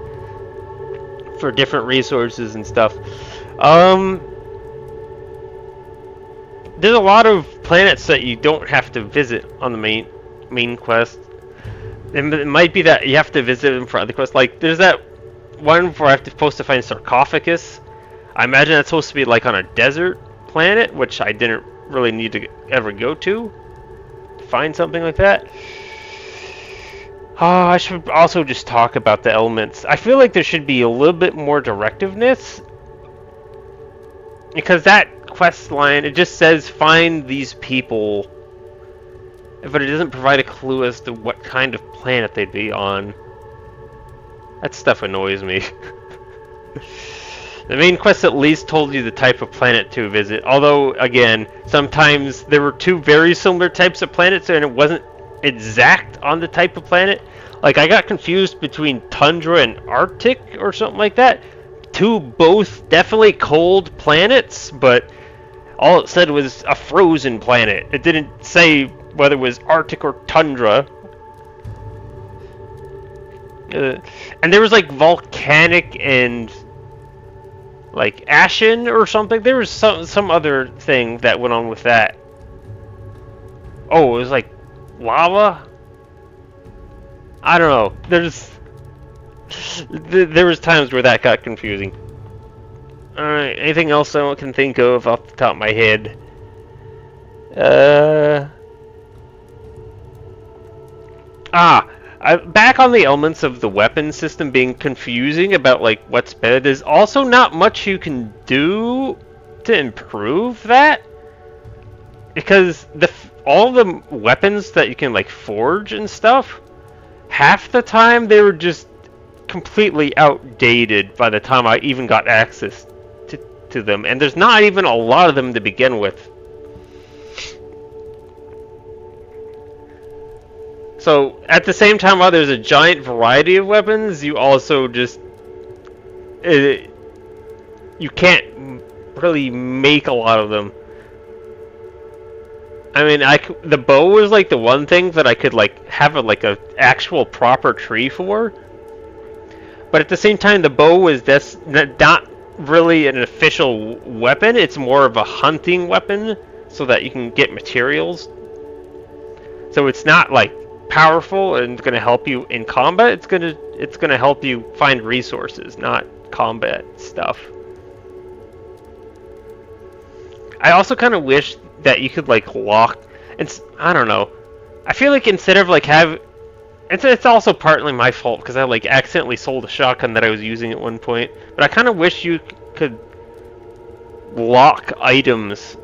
S1: for different resources and stuff. There's a lot of planets that you don't have to visit on the main quest. It might be that you have to visit them for other quests. There's that one where I'm supposed to find sarcophagus. I imagine that's supposed to be on a desert planet, which I didn't really need to ever go to find something like that. I should also just talk about the elements. I feel like there should be a little bit more directiveness, because that quest line, it just says find these people, but it doesn't provide a clue as to what kind of planet they'd be on. That stuff annoys me. The main quest at least told you the type of planet to visit, although, again, sometimes there were two very similar types of planets and it wasn't exact on the type of planet. I got confused between tundra and Arctic or something like that. Two both definitely cold planets, but all it said was a frozen planet. It didn't say whether it was Arctic or tundra. And there was volcanic and ashen or something. There was some other thing that went on with that. Oh, it was lava. I don't know. There was times where that got confusing. All right. Anything else I can think of off the top of my head? Back on the elements of the weapon system being confusing about what's better, there's also not much you can do to improve that, because all the weapons that you can forge and stuff, half the time they were just completely outdated by the time I even got access to them, and there's not even a lot of them to begin with. So, at the same time, while there's a giant variety of weapons, you also just... you can't really make a lot of them. I mean, the bow was the one thing that I could have a actual proper tree for. But at the same time, the bow was not really an official weapon. It's more of a hunting weapon, so that you can get materials. So it's not powerful and going to help you in combat, it's gonna help you find resources, not combat stuff. I also kind of wish that you could like lock. I don't know. I feel like instead of like have, it's also partly my fault because I like accidentally sold a shotgun that I was using at one point. But I kind of wish you could lock items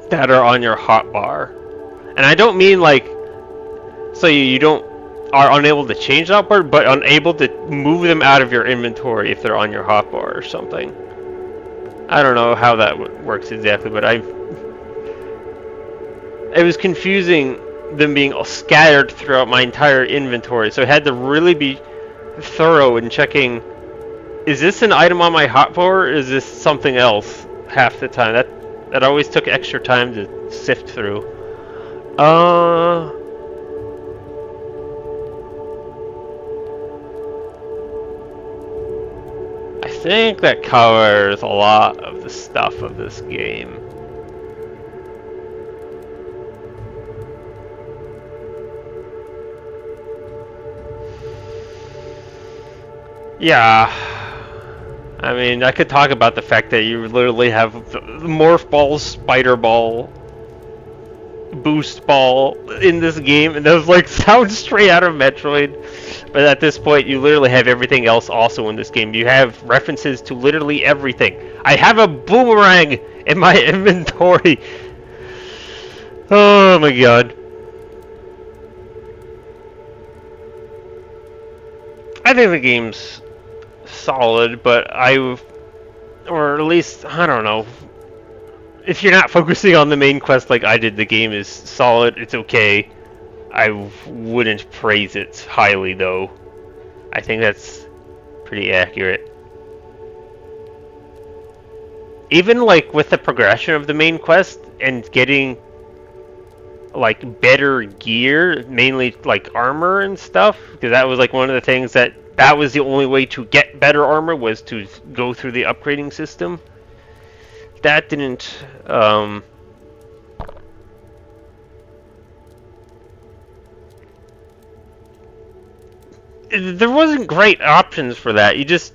S1: that are on your hotbar. And I don't mean like so you don't are unable to change the hotbar, but unable to move them out of your inventory if they're on your hotbar or something. I don't know how that works exactly, but it was confusing them being all scattered throughout my entire inventory, so I had to really be thorough in checking, is this an item on my hotbar or is this something else half the time. That always took extra time to sift through. I think that covers a lot of the stuff of this game. Yeah. I mean, I could talk about the fact that you literally have the Morph Ball, Spider Ball, Boost Ball in this game, and those like sound straight out of Metroid. But at this point, you literally have everything else also in this game. You have references to literally everything. I have a boomerang in my inventory. Oh my god. I think the game's solid, but or at least, I don't know. If you're not focusing on the main quest like I did, the game is solid. It's okay. I wouldn't praise it highly, though. I think that's pretty accurate. Even like with the progression of the main quest and getting like better gear, mainly like armor and stuff, because that was like one of the things that was the only way to get better armor was to go through the upgrading system. That didn't there wasn't great options for that. You just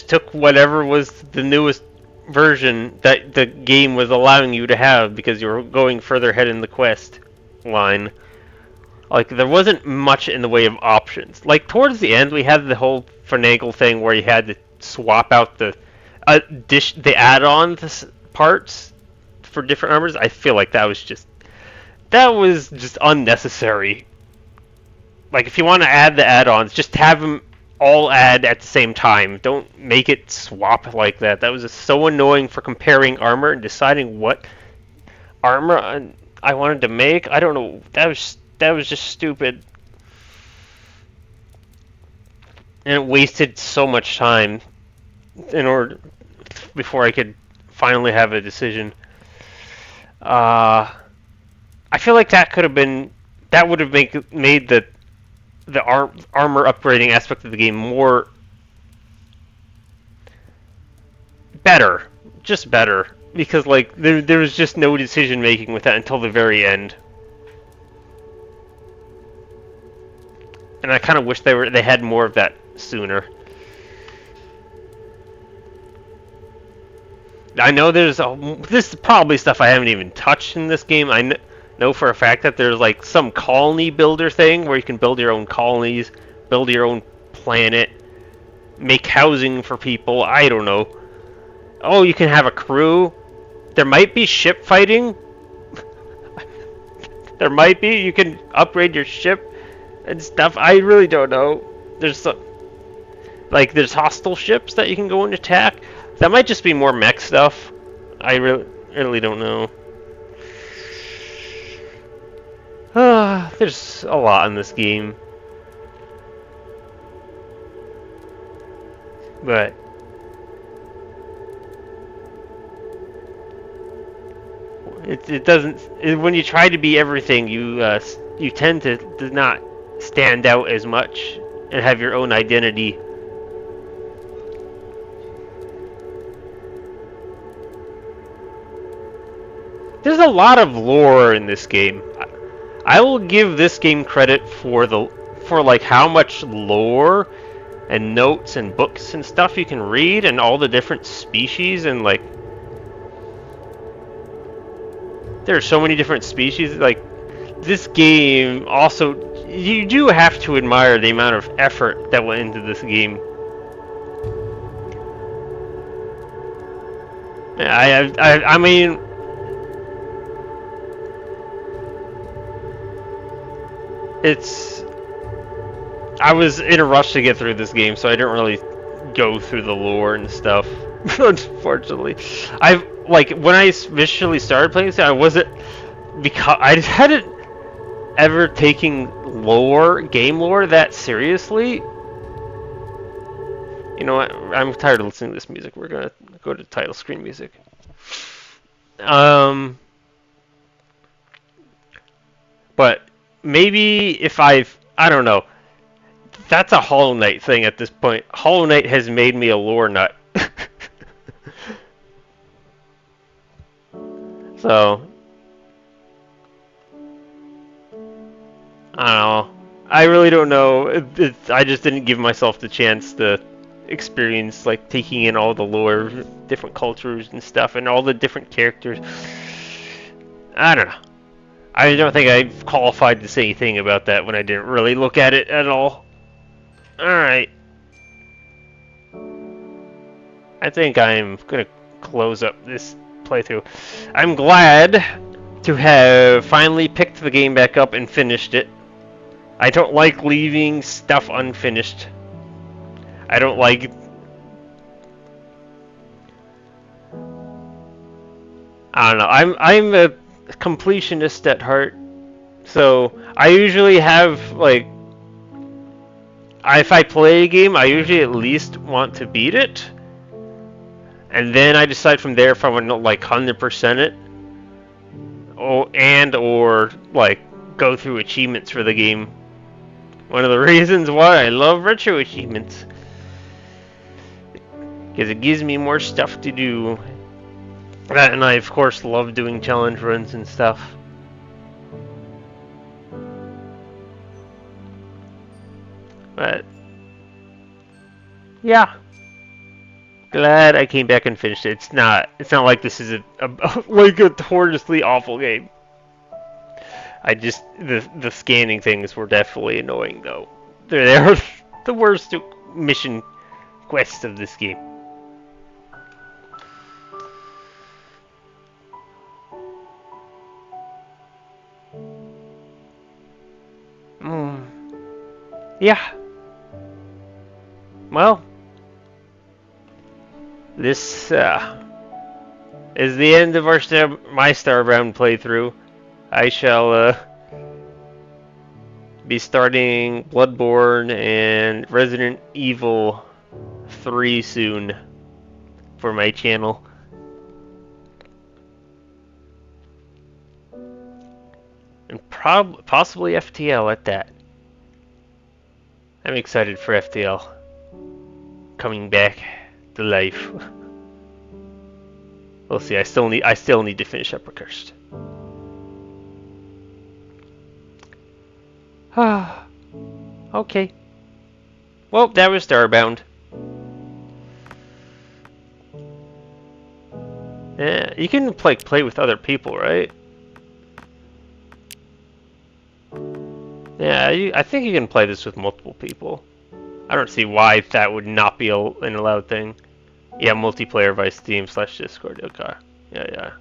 S1: took whatever was the newest version that the game was allowing you to have because you were going further ahead in the quest line. Like, there wasn't much in the way of options. Like, towards the end, we had the whole finagle thing where you had to swap out the add-on parts for different armors. I feel like that was just unnecessary. Like, if you want to add the add-ons, just have them all add at the same time. Don't make it swap like that. That was just so annoying for comparing armor and deciding what armor I wanted to make. I don't know. That was just stupid. And it wasted so much time in order before I could finally have a decision. I feel like that would have made the armor upgrading aspect of the game more better, just better, because like there was just no decision making with that until the very end, and I kind of wish they had more of that sooner. I know this is probably stuff I haven't even touched in this game. I know for a fact that there's like some colony builder thing where you can build your own colonies, build your own planet, make housing for people. I don't know. Oh, you can have a crew. There might be ship fighting. There might be. You can upgrade your ship and stuff. I really don't know. There's there's hostile ships that you can go and attack. That might just be more mech stuff. I really don't know. There's a lot in this game. But it doesn't. When you try to be everything, you tend to not stand out as much and have your own identity. There's a lot of lore in this game. I will give this game credit for like how much lore and notes and books and stuff you can read and all the different species and like there are so many different species. Like this game also, you do have to admire the amount of effort that went into this game. I mean, it's. I was in a rush to get through this game, so I didn't really go through the lore and stuff. Unfortunately, I like when I initially started playing this, I wasn't because I hadn't ever taking game lore that seriously. You know what? I'm tired of listening to this music. We're gonna go to title screen music. Um, but maybe if I don't know. That's a Hollow Knight thing at this point. Hollow Knight has made me a lore nut. So, I don't know. I really don't know. I just didn't give myself the chance to experience like taking in all the lore, different cultures and stuff, and all the different characters. I don't know. I don't think I qualified to say anything about that when I didn't really look at it at all. Alright. I think I'm gonna close up this playthrough. I'm glad to have finally picked the game back up and finished it. I don't like leaving stuff unfinished. I don't like... I don't know. I'm a completionist at heart. So, I usually have, like... If I play a game, I usually at least want to beat it. And then I decide from there if I want to, like, 100% it. Or, like, go through achievements for the game. One of the reasons why I love retro achievements. Because it gives me more stuff to do. And I, of course, love doing challenge runs and stuff. But, yeah. Glad I came back and finished it. It's not like this is like a torrentously awful game. The scanning things were definitely annoying though. They're the worst mission quests of this game. Yeah. Well, this is the end of my Starbound playthrough. I shall be starting Bloodborne and Resident Evil 3 soon for my channel. And possibly FTL at that. I'm excited for FTL coming back to life. We'll see. I still need to finish Upper Cursed. Okay. Well, that was Starbound. Yeah, you can play with other people, right? Yeah, I think you can play this with multiple people. I don't see why that would not be an allowed thing. Yeah, multiplayer via Steam/Discord. Okay. Yeah.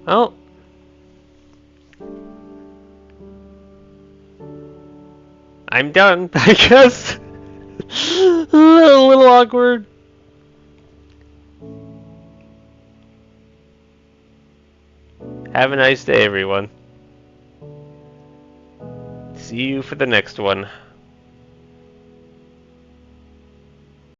S1: Well. I'm done, I guess. A little awkward. Have a nice day, everyone. See you for the next one.